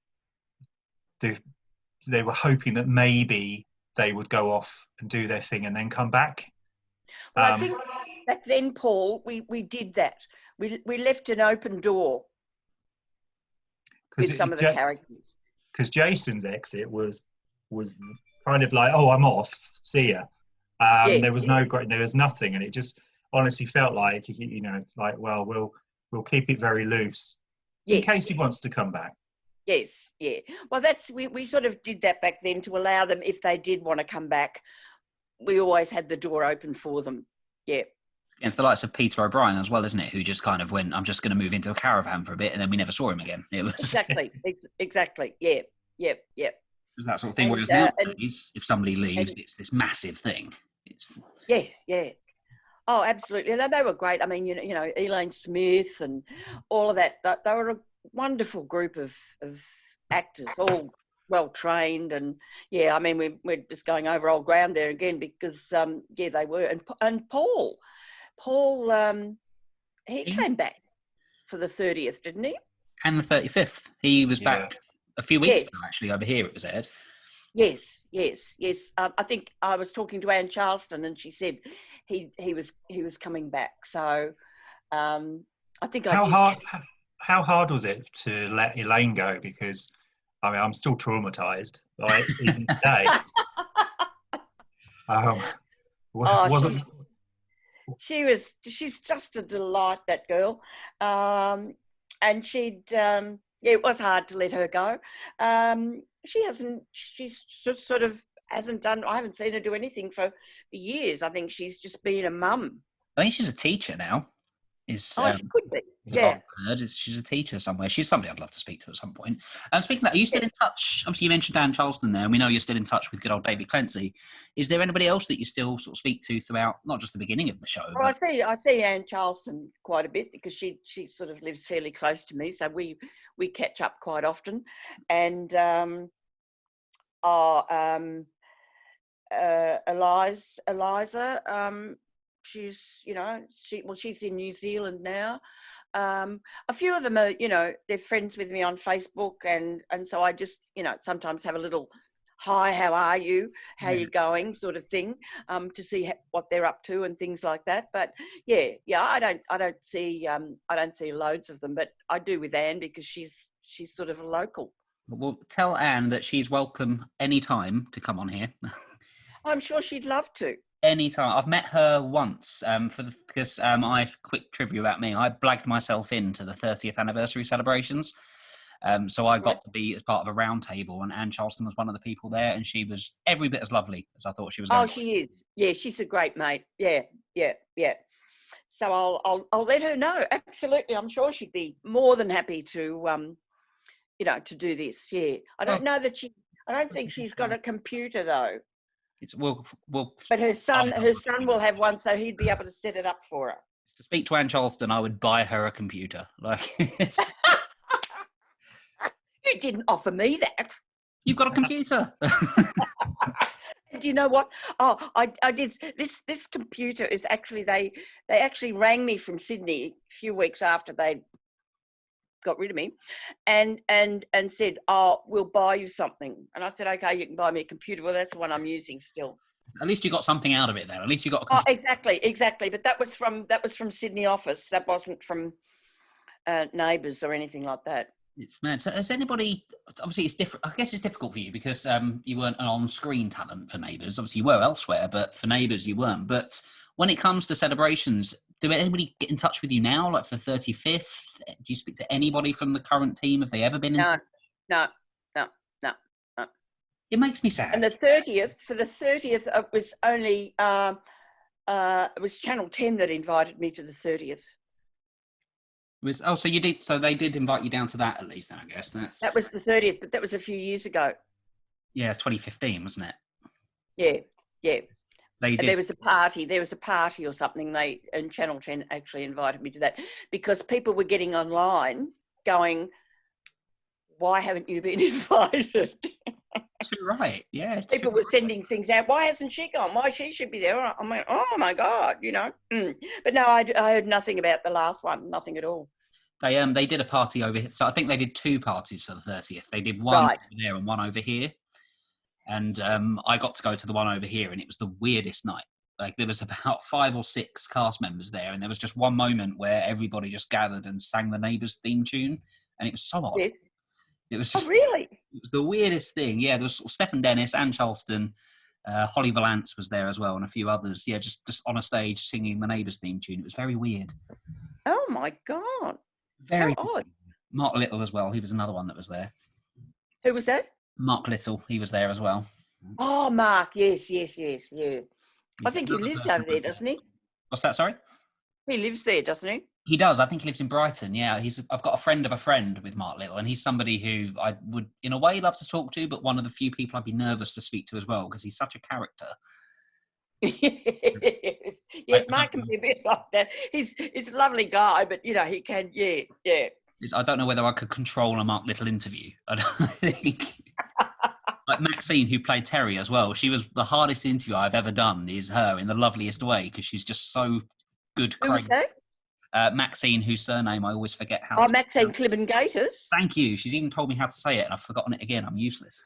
they were hoping that maybe they would go off and do their thing and then come back. Well, I think back then, Paul, we did that. We left an open door with some of the characters. Because Jason's exit was kind of like, oh, I'm off, see ya. There was nothing, and it just honestly felt like, like, well, we'll keep it very loose in case he wants to come back. Yes, yeah. Well, we sort of did that back then to allow them, if they did want to come back, we always had the door open for them. Yeah. Against the likes of Peter O'Brien as well, isn't it? Who just kind of went, I'm just going to move into a caravan for a bit, and then we never saw him again. It was exactly. Yeah. It was that sort of thing. Whereas nowadays, if somebody leaves, it's this massive thing. Yeah. Oh, absolutely. And they were great. I mean, Elaine Smith and all of that. They were a wonderful group of actors, all well trained, and I mean, we're just going over old ground there again because they were. And Paul, he came back for the 30th, didn't he? And the 35th. He was back a few weeks ago, actually, over here it was aired. Yes. I think I was talking to Anne Charleston, and she said he was coming back. So I think how hard was it to let Elaine go? Because I mean, I'm still traumatized, right? Even today. She's just a delight, that girl. And it was hard to let her go. She's just sort of hasn't done, I haven't seen her do anything for years. I think she's just been a mum. I think she's a teacher now. She could be. Yeah. She's a teacher somewhere. She's somebody I'd love to speak to at some point. Speaking of that, are you still in touch? Obviously, you mentioned Anne Charleston there, and we know you're still in touch with good old David Clancy. Is there anybody else that you still sort of speak to throughout, not just the beginning of the show? Well, I see Anne Charleston quite a bit because she sort of lives fairly close to me, so we catch up quite often. And Eliza, she's she's in New Zealand now. A few of them are, they're friends with me on Facebook, and so I just, sometimes have a little hi, how are you, how you going, sort of thing, to see what they're up to and things like that. But I don't see loads of them, but I do with Anne because she's sort of a local. Well, tell Anne that she's welcome anytime to come on here. I'm sure she'd love to. Anytime. I've met her once because quick trivia about me. I blagged myself into the 30th anniversary celebrations. So I got to be as part of a round table, and Anne Charleston was one of the people there, and she was every bit as lovely as I thought she was going to be. She is. Yeah, she's a great mate. Yeah. So I'll let her know. Absolutely. I'm sure she'd be more than happy to to do this. Yeah. I don't know that I don't think she's got a computer though. But her son will have one, so he'd be able to set it up for her. To speak to Anne Charleston, I would buy her a computer. You didn't offer me that. You've got a computer. Do you know what? Oh, I did. This computer is actually they actually rang me from Sydney a few weeks after they got rid of me, and said, "Oh, we'll buy you something." And I said, "Okay, you can buy me a computer." Well, that's the one I'm using still. At least you got something out of it then. At least you got a computer. Oh, exactly. But that was from Sydney office. That wasn't from Neighbours or anything like that. It's mad. So has anybody, obviously it's different, I guess it's difficult for you because you weren't an on-screen talent for Neighbours. Obviously you were elsewhere, but for Neighbours you weren't. But when it comes to celebrations, do anybody get in touch with you now, like for 35th? Do you speak to anybody from the current team? Have they ever been in touch? No. It makes me And sad. the 30th, for the 30th, it was only, it was Channel 10 that invited me to the 30th. So they did invite you down to that at least then, I guess. That was the 30th, but that was a few years ago. Yeah, it's 2015, wasn't it? Yeah, yeah. They And did. there was a party or something, and Channel 10 actually invited me to that, because people were getting online going, why haven't you been invited? Too right, yeah. People were sending things out. Why hasn't she gone? Why she should be there? I'm like, oh my God, you know. But no, I heard nothing about the last one, nothing at all. They did a party over here. So I think they did 2 parties for the 30th. They did one Right. over there and one over here. And I got to go to the one over here, and it was the weirdest night. Like, there was about 5 or 6 cast members there, and there was just one moment where everybody just gathered and sang the Neighbours theme tune, and it was so odd. Yeah. It was Oh, just, really? it was the weirdest thing. Yeah, there was Stephen Dennis, Anne Charleston, Holly Valance was there as well, and a few others. Yeah, just on a stage singing the Neighbours theme tune. It was very weird. Oh my God. Very How odd. Mark Little as well. He was another one that was there. Who was that? Mark Little, he was there as well. Oh, Mark. Yes, yeah. I He's think he another lives person over there, doesn't he? What's that, sorry? He lives there, doesn't he? He does. I think he lives in Brighton. Yeah, I've got a friend of a friend with Mark Little, and he's somebody who I would, in a way, love to talk to, but one of the few people I'd be nervous to speak to as well, because he's such a character. Yes, Mark can be a bit like that. He's a lovely guy, but you know he can. Yeah. I don't know whether I could control a Mark Little interview. I don't think. Like Maxine, who played Terry as well, she was the hardest interview I've ever done. Is her in the loveliest way, because she's just so good. Who was that? Maxine, whose surname I always forget how. Oh, Maxine Clibben-Gators. Thank you. She's even told me how to say it, and I've forgotten it again. I'm useless.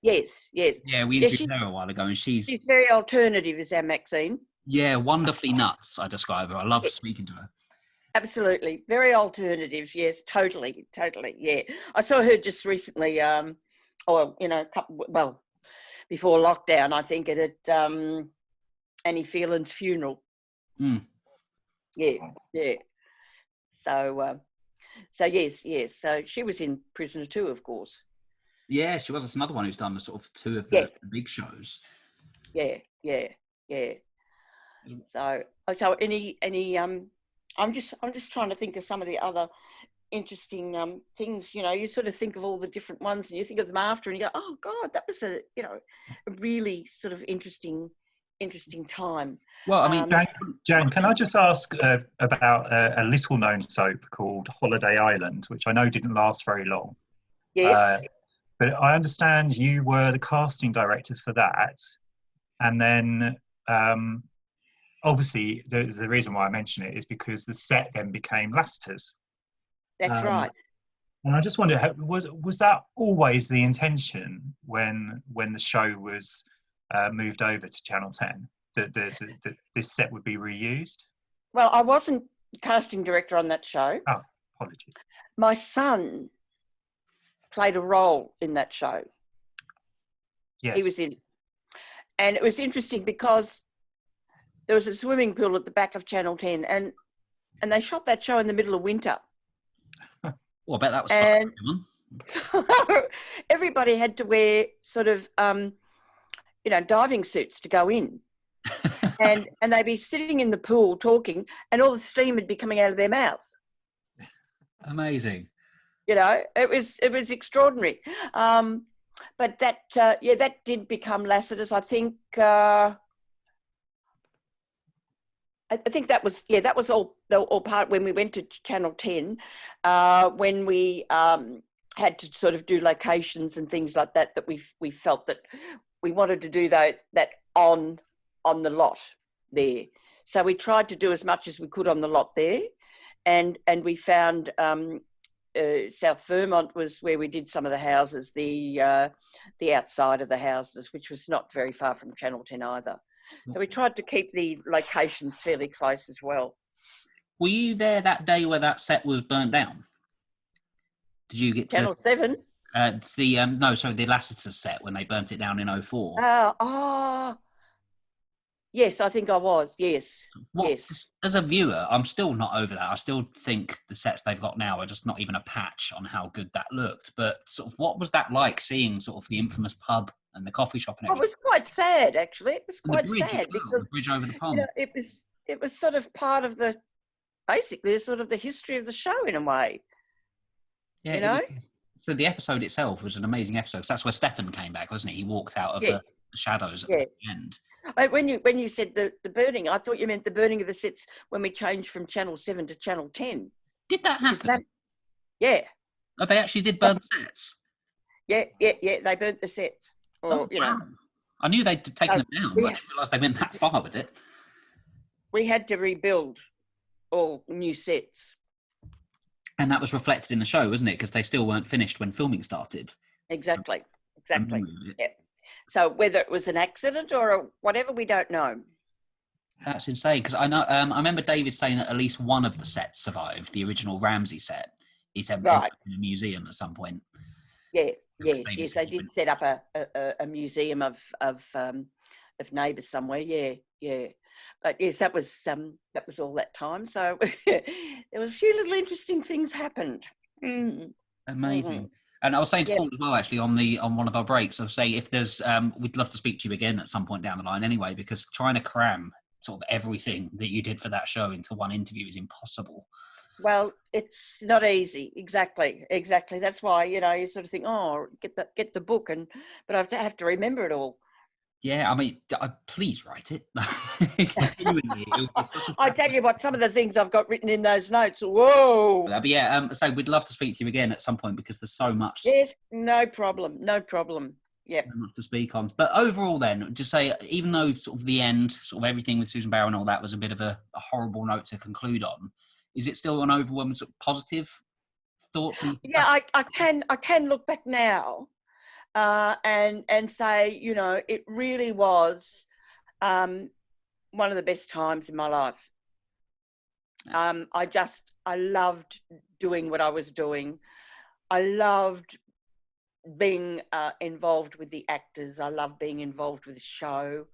Yes. Yeah, we interviewed her a while ago, and she's very alternative, is our Maxine. yeah, wonderfully nuts. I describe her. I love speaking to her. Absolutely, very alternative. Yes, totally. Yeah, I saw her just recently. Before lockdown, I think at Annie Phelan's funeral. Mm. Yeah. So yes. So she was in Prisoner too, of course. Yeah, she was. That's another one who's done the sort of 2 of the big shows. Yeah. So any I'm just trying to think of some of the other interesting things. You know, you sort of think of all the different ones, and you think of them after, and you go, oh God, that was a really sort of interesting time. Well, I mean, Jan, can I just ask about a little-known soap called Holiday Island, which I know didn't last very long. Yes. But I understand you were the casting director for that, and then obviously the reason why I mention it is because the set then became Lassiter's. That's right. And I just wonder, was that always the intention when the show was moved over to Channel 10, that this set would be reused? Well, I wasn't casting director on that show. Oh, apologies. My son played a role in that show. Yes. He was in it. And it was interesting because there was a swimming pool at the back of Channel 10, and they shot that show in the middle of winter. Well, I bet that was And fun. so everybody had to wear sort of, diving suits to go in. and they'd be sitting in the pool talking, and all the steam would be coming out of their mouth. Amazing. You know, it was extraordinary. But that did become Lassiter's. I think that was all part when we went to Channel 10, when we had to sort of do locations and things like that. That we felt that we wanted to do that on the lot there. So we tried to do as much as we could on the lot there, and we found South Vermont was where we did some of the houses, the outside of the houses, which was not very far from Channel 10 either. So we tried to keep the locations fairly close as well. Were you there that day where that set was burnt down? Did you get Channel 7? It's the the Lassiter's set when they burnt it down in 2004. Yes, I think I was. Yes. Yes. As a viewer, I'm still not over that. I still think the sets they've got now are just not even a patch on how good that looked. But sort of, what was that like, seeing sort of the infamous pub and the coffee shop and It everything. was quite sad, actually. It was And the quite bridge as sad well, because the bridge over the pond. you know, it was sort of part of basically sort of the history of the show in a way. Yeah, you know. So the episode itself was an amazing episode. 'Cause that's where Stefan came back, wasn't he? He walked out of Yeah. the shadows at Yeah. the end. When you said the burning, I thought you meant the burning of the sets when we changed from Channel 7 to Channel 10. Did that Because happen? Yeah. Oh, they actually did burn the sets. Yeah. They burnt the sets. Or, you know, wow. I knew they'd taken them down, but I yeah. didn't realise they went that far with it. we had to rebuild all new sets. And that was reflected in the show, wasn't it? Because they still weren't finished when filming started. Exactly. Mm. Yeah. So whether it was an accident or whatever, we don't know. That's insane. Because I know, I remember David saying that at least one of the sets survived, the original Ramsey set. He said Right. in a museum at some point. Yeah. Because Yes. David Yes. said They he did went- set up a museum of Neighbours somewhere. Yeah. Yeah. But yes, that was all that time. So there was a few little interesting things happened. Mm. Amazing. And I was saying to Yeah. Paul as well, actually, on one of our breaks, I was saying if there's, we'd love to speak to you again at some point down the line anyway, because trying to cram sort of everything that you did for that show into one interview is impossible. Well, it's not easy. Exactly. That's why, you know, you sort of think, oh, get the book, but I have to remember it all. Yeah, I mean, please write it. Genuinely, it would be such a I tell you what, some of the things I've got written in those notes. Whoa. But yeah, so we'd love to speak to you again at some point because there's so much, Yes, no problem. Yep. so much to speak on. But overall, then, just say, even though sort of the end, sort of everything with Susan Barrow and all that was a bit of a horrible note to conclude on, is it still an overwhelming sort of positive thoughts? Yeah, I can look back now and say, you know, it really was one of the best times in my life. I loved doing what I was doing. I loved being involved with the actors. I loved being involved with the show.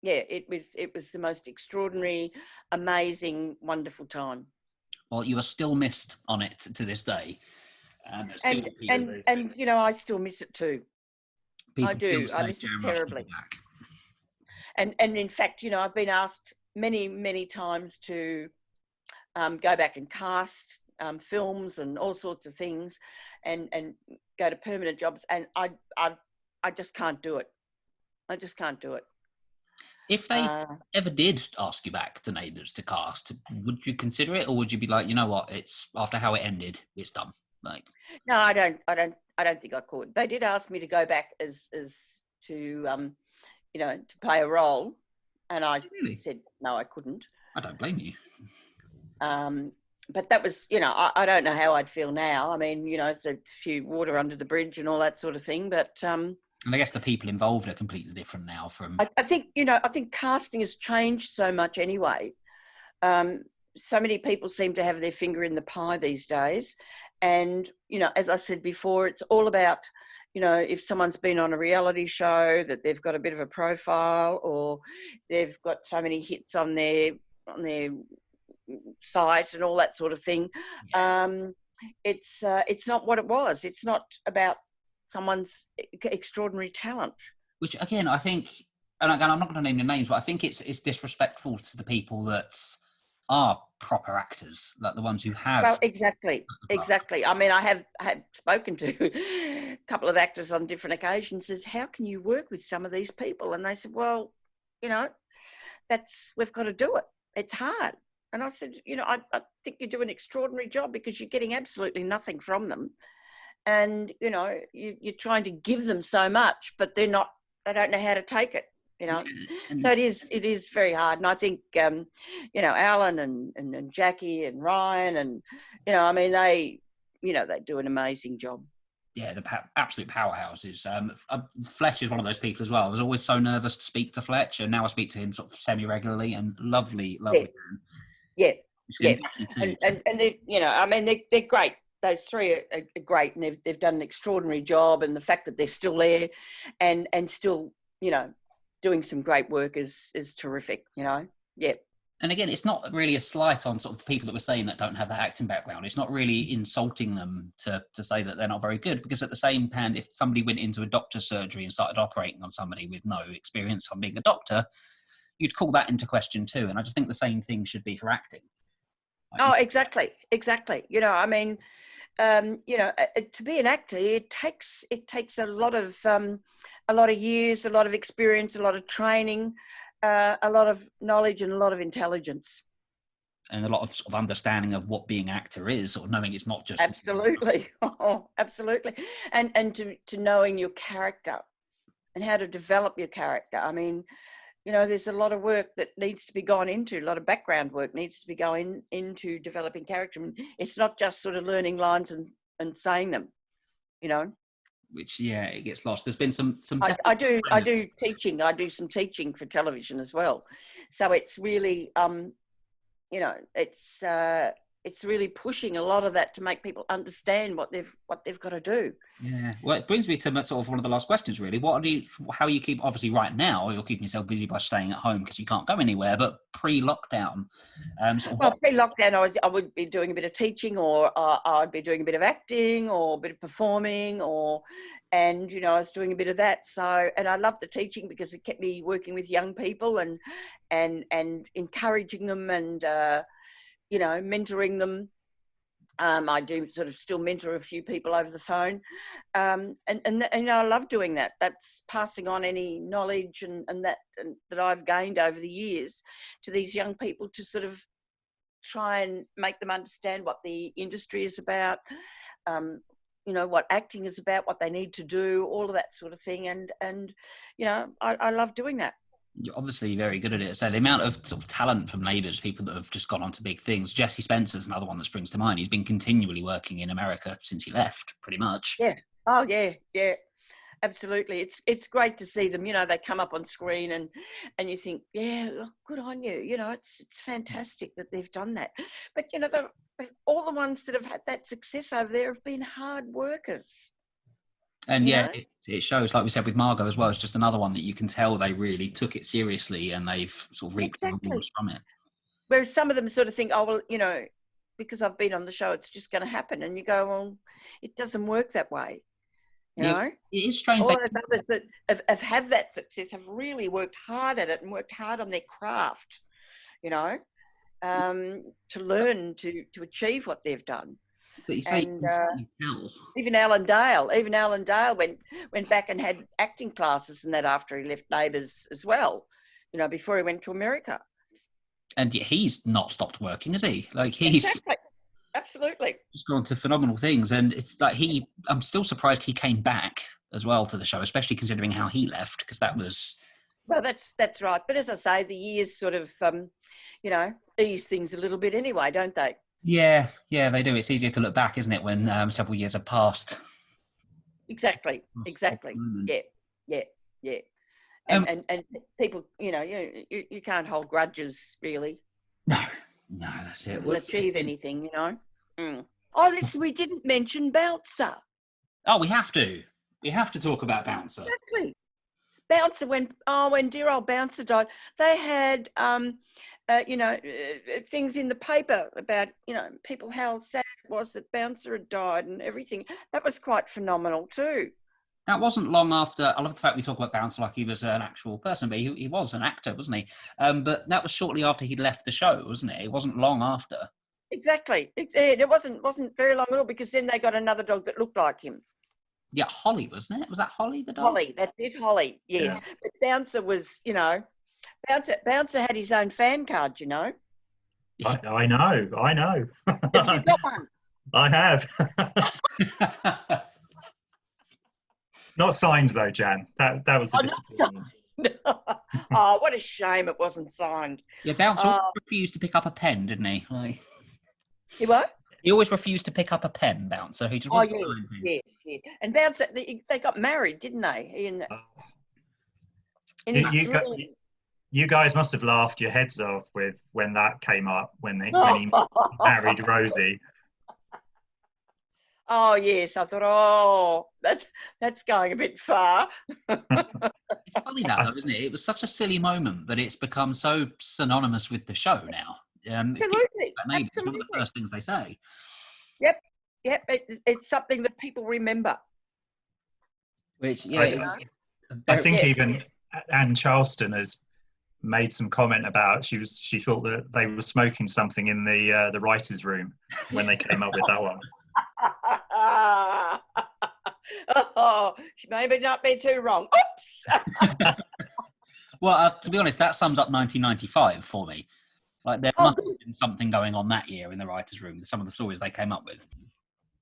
It was the most extraordinary, amazing, wonderful time. Well, you are still missed on it to this day. Still And you know, I still miss it too. I do. still I say miss it Jan Russ to be terribly. back. And in fact, you know, I've been asked many times to go back and cast films and all sorts of things, and go to permanent jobs, and I just can't do it. I just can't do it. If they ever did ask you back to Neighbours to cast, would you consider it, or would you be like, you know what, it's after how it ended, it's done? Like, No, I don't think I could. They did ask me to go back as to you know, to play a role, and I really? said no, I couldn't. I don't blame you. But that was, you know, I don't know how I'd feel now. I mean, you know, it's a few water under the bridge and all that sort of thing. But And I guess the people involved are completely different now from... I think, you know, I think casting has changed so much anyway. So many people seem to have their finger in the pie these days. And, you know, as I said before, it's all about, you know, if someone's been on a reality show, that they've got a bit of a profile, or they've got so many hits on their site and all that sort of thing. Yeah. It's not what it was. It's not about someone's extraordinary talent. Which, again, I think, and again, I'm not going to name the names, but I think it's disrespectful to the people that are proper actors, like the ones who have... Well, exactly. I mean, I have spoken to a couple of actors on different occasions, says, how can you work with some of these people? And they said, well, you know, we've got to do it. It's hard. And I said, you know, I think you do an extraordinary job because you're getting absolutely nothing from them. And, you know, you're trying to give them so much, but they don't know how to take it, you know. So it is very hard. And I think, you know, Alan and Jackie and Ryan and, you know, I mean, they do an amazing job. Yeah, the absolute powerhouses. Fletch is one of those people as well. I was always so nervous to speak to Fletch, and now I speak to him sort of semi-regularly, and lovely man. Yeah. Yeah. And they, you know, I mean, they're great. Those three are great, and they've done an extraordinary job. And the fact that they're still there, and still, you know, doing some great work is terrific. You know, yeah. And again, it's not really a slight on sort of the people that we're saying that don't have that acting background. It's not really insulting them to say that they're not very good, because at the same hand, if somebody went into a doctor's surgery and started operating on somebody with no experience on being a doctor, you'd call that into question too. And I just think the same thing should be for acting. Oh, exactly. You know, I mean, you know, to be an actor, it takes a lot of years, a lot of experience, a lot of training, a lot of knowledge, and a lot of intelligence, and a lot of sort of understanding of what being an actor is, or knowing it's not just absolutely, absolutely, and to knowing your character and how to develop your character. I mean, you know, there's a lot of work that needs to be gone into, a lot of background work needs to be going into developing character. It's not just sort of learning lines and saying them, you know. Which, yeah, it gets lost. There's been some. I do teaching. I do some teaching for television as well. So it's really, you know, it's really pushing a lot of that to make people understand what they've got to do. Yeah. Well, it brings me to sort of one of the last questions, really. How you keep, obviously right now, you're keeping yourself busy by staying at home because you can't go anywhere, but pre-lockdown? Pre-lockdown, I would be doing a bit of teaching, or I'd be doing a bit of acting, or a bit of performing, and, you know, I was doing a bit of that. So, and I loved the teaching because it kept me working with young people and encouraging them and, you know, mentoring them. I do sort of still mentor a few people over the phone. And you know, I love doing that. That's passing on any knowledge and that I've gained over the years to these young people, to sort of try and make them understand what the industry is about, you know, what acting is about, what they need to do, all of that sort of thing. And you know, I love doing that. You're obviously very good at it. So the amount of sort of talent from Neighbours, people that have just gone on to big things. Jesse Spencer's another one that springs to mind. He's been continually working in America since he left, pretty much. Yeah. Oh, yeah. Absolutely. It's great to see them. You know, they come up on screen and you think, yeah, good on you. You know, it's fantastic that they've done that. But, you know, all the ones that have had that success over there have been hard workers. And yeah, it shows, like we said with Margot as well. It's just another one that you can tell they really took it seriously and they've sort of reaped rewards from it. Whereas some of them sort of think, oh, well, you know, because I've been on the show, it's just going to happen. And you go, well, it doesn't work that way. You know? It is strange. All those others that have had that success have really worked hard at it and worked hard on their craft, you know, to learn to achieve what they've done. So you say even Alan Dale went back and had acting classes and that after he left Neighbours as well, you know, before he went to America. And he's not stopped working, has he? Like he's exactly. Absolutely just gone to phenomenal things, and it's like I'm still surprised he came back as well to the show, especially considering how he left, because that was. Well, that's right. But as I say, the years sort of, you know, ease things a little bit anyway, don't they? Yeah, they do. It's easier to look back, isn't it, when several years have passed? Exactly. Yeah. And people, you know, you can't hold grudges, really. No, that's it. Doesn't achieve anything, you know. Oh, listen, we didn't mention Bouncer. Oh, we have to. We have to talk about Bouncer. Exactly. Bouncer, when dear old Bouncer died, they had, you know, things in the paper about, you know, people, how sad it was that Bouncer had died and everything. That was quite phenomenal too. That wasn't long after. I love the fact we talk about Bouncer like he was an actual person, but he was an actor, wasn't he? But that was shortly after he'd left the show, wasn't it? It wasn't long after. Exactly. It wasn't very long at all, because then they got another dog that looked like him. Yeah, Holly, wasn't it? Was that Holly the dog? Holly, that's it, Holly, yes. Yeah. But Bouncer was, you know, Bouncer had his own fan card, you know. I know. Have you got one? I have. Not signed though, Jan. That was a disappointment. No. Oh, what a shame it wasn't signed. Yeah, Bouncer refused to pick up a pen, didn't he? Like... He what? He always refused to pick up a pen, Bouncer. He just yes. And Bouncer, they got married, didn't they? You guys must have laughed your heads off when that came up when he married Rosie. Oh yes, I thought, oh, that's going a bit far. It's funny that though, isn't it? It was such a silly moment, but it's become so synonymous with the show now. If people Absolutely, talk about Neighbours, it's one of the absolutely. first things they say. Yep, yep. It's something that people remember. Which, yeah, I, it was a I very, think Yeah. even Anne Charleston has made some comment about she thought that they were smoking something in the writers' room when they came up with that one. Oh, she maybe not be too wrong. Oops. well, to be honest, that sums up 1995 for me. Like there Oh, must good. have been something going on that year in the writers' room with some of the stories they came up with.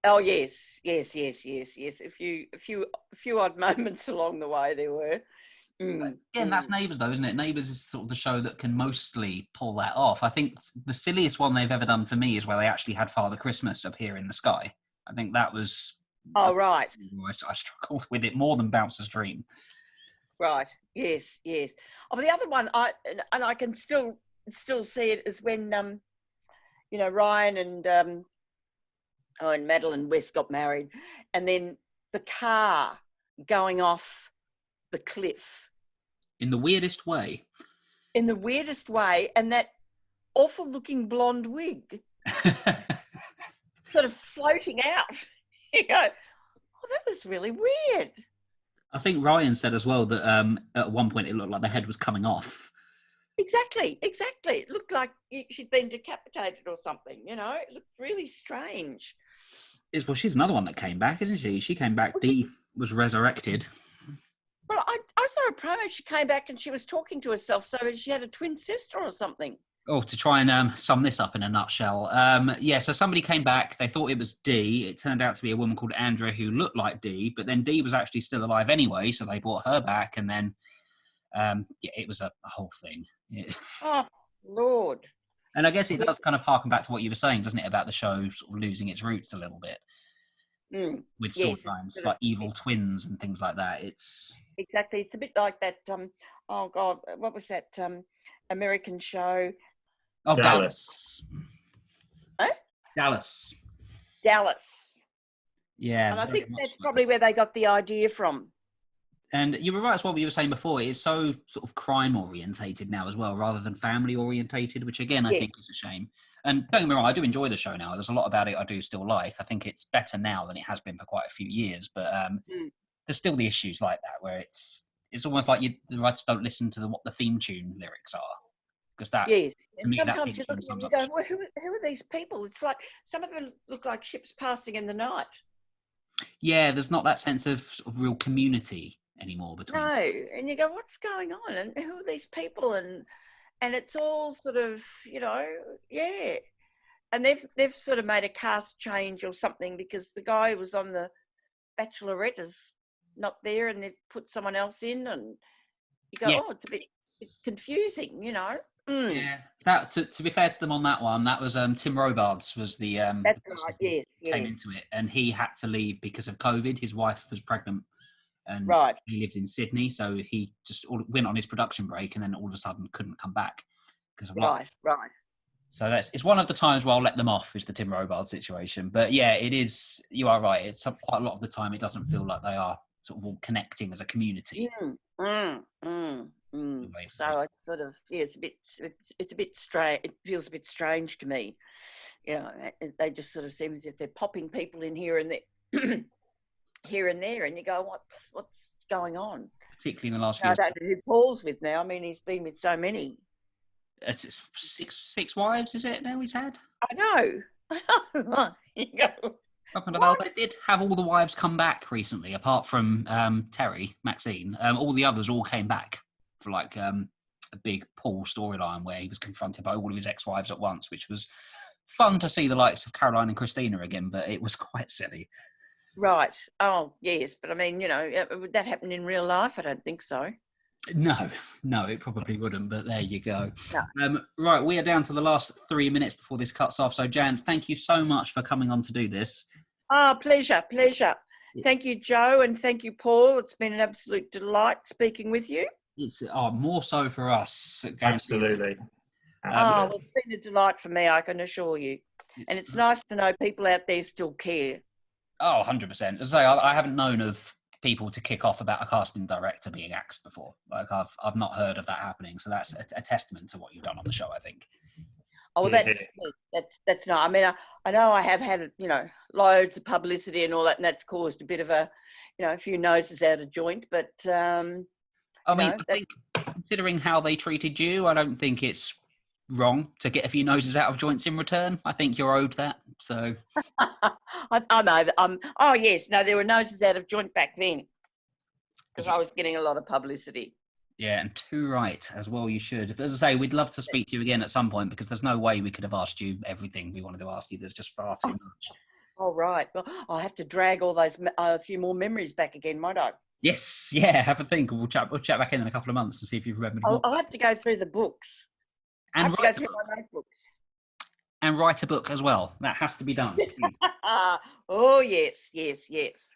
Oh yes, yes, yes, yes, yes. A few odd moments along the way there were. Again, that's Neighbours though, isn't it? Neighbours is sort of the show that can mostly pull that off. I think the silliest one they've ever done for me is where they actually had Father Christmas appear in the sky. I think that was Oh right, I struggled with it more than Bouncer's Dream. right. Yes, yes. Oh, but the other one, I can still see it is when Ryan and Madeline West got married, and then the car going off the cliff In the weirdest way. in the weirdest way, and that awful looking blonde wig sort of floating out. You go, oh, that was really weird. I think Ryan said as well that at one point it looked like the head was coming off. Exactly. It looked like she'd been decapitated or something, It looked really strange. Well, she's another one that came back, isn't she? She came back. Dee was resurrected. Well, I saw a promo. She came back and she was talking to herself. So she had a twin sister or something. Oh, to try and sum this up in a nutshell. So somebody came back. They thought it was Dee. It turned out to be a woman called Andrea who looked like Dee, but then Dee was actually still alive anyway, so they brought her back, and then it was a whole thing. Yeah. Oh, Lord. And I guess it does kind of harken back to what you were saying, doesn't it, about the show sort of losing its roots a little bit with Yes, storylines like evil twins and things like that. It's exactly. It's a bit like that. Oh God, what was that American show? Oh, Dallas. Dallas. Dallas. Yeah. And I think very much that's so. probably where they got the idea from. And you were right as well what you were saying before. It's so sort of crime orientated now as well, rather than family orientated, which again, I think is a shame. And don't get me wrong, I do enjoy the show now. There's a lot about it I do still like. I think it's better now than it has been for quite a few years. But there's still the issues like that where it's almost like the writers don't listen to what the theme tune lyrics are. Because that, Yes. to And me, that sometimes theme you tune look and sums you up. go, well, who are these people? It's like some of them look like ships passing in the night. Yeah, there's not that sense of, sort of real community anymore between. No, and you go, what's going on? And who are these people? And it's all sort of, yeah. And they've sort of made a cast change or something because the guy who was on the Bachelorette is not there, and they've put someone else in, and you go, Yes. oh, it's confusing, Yeah, that to be fair to them on that one, that was Tim Robards was the That's the person right. who Yes. came into it, and he had to leave because of COVID. His wife was pregnant, and Right. he lived in Sydney, so he just went on his production break, and then all of a sudden couldn't come back because of lockdown. Right. So it's one of the times where I'll let them off is the Tim Robards situation. But yeah, it is. You are right. It's quite a lot of the time it doesn't feel like they are sort of all connecting as a community. So it's sort of it's a bit strange. It feels a bit strange to me. They just sort of seem as if they're popping people in here and there, here and there, and you go, what's going on? Particularly in the last few I years. don't know who Paul's with now. I mean, he's been with so many. It's six wives, is it now he's had? I know. You go, Something like that. They did have all the wives come back recently, apart from Terry, Maxine. All the others all came back for like a big Paul storyline where he was confronted by all of his ex-wives at once, which was fun to see the likes of Caroline and Christina again, but it was quite silly. right. Oh, yes. But I mean, would that happen in real life? I don't think so. No, it probably wouldn't, but there you go. No. Right, we are down to the last 3 minutes before this cuts off. So, Jan, thank you so much for coming on to do this. Oh, pleasure. Yeah. Thank you, Joe, and thank you, Paul. It's been an absolute delight speaking with you. It's more so for us. Absolutely. Oh, well, it's been a delight for me, I can assure you. And it's nice to know people out there still care. Oh, 100%. As I say, I haven't known of people to kick off about a casting director being axed before. Like I've not heard of that happening. So that's a testament to what you've done on the show, I think. Oh, well, that's not. I mean, I know I have had, you know, loads of publicity and all that, and that's caused a bit of a, you know, a few noses out of joint. But I mean, I think considering how they treated you, I don't think it's wrong to get a few noses out of joints in return. I think you're owed that. So I'm over. Oh yes, no, there were noses out of joint back then because I was getting a lot of publicity. Yeah, and too right as well. You should. But as I say, we'd love to speak to you again at some point because there's no way we could have asked you everything we wanted to ask you. There's just far too much. Oh right. Well, I'll have to drag all those a few more memories back again, might I? Yes. Yeah. Have a think. We'll chat back in a couple of months and see if you've remembered more. I'll have to go through the books. And I have to go through my notebooks. And write a book as well. That has to be done. Oh yes, yes, yes.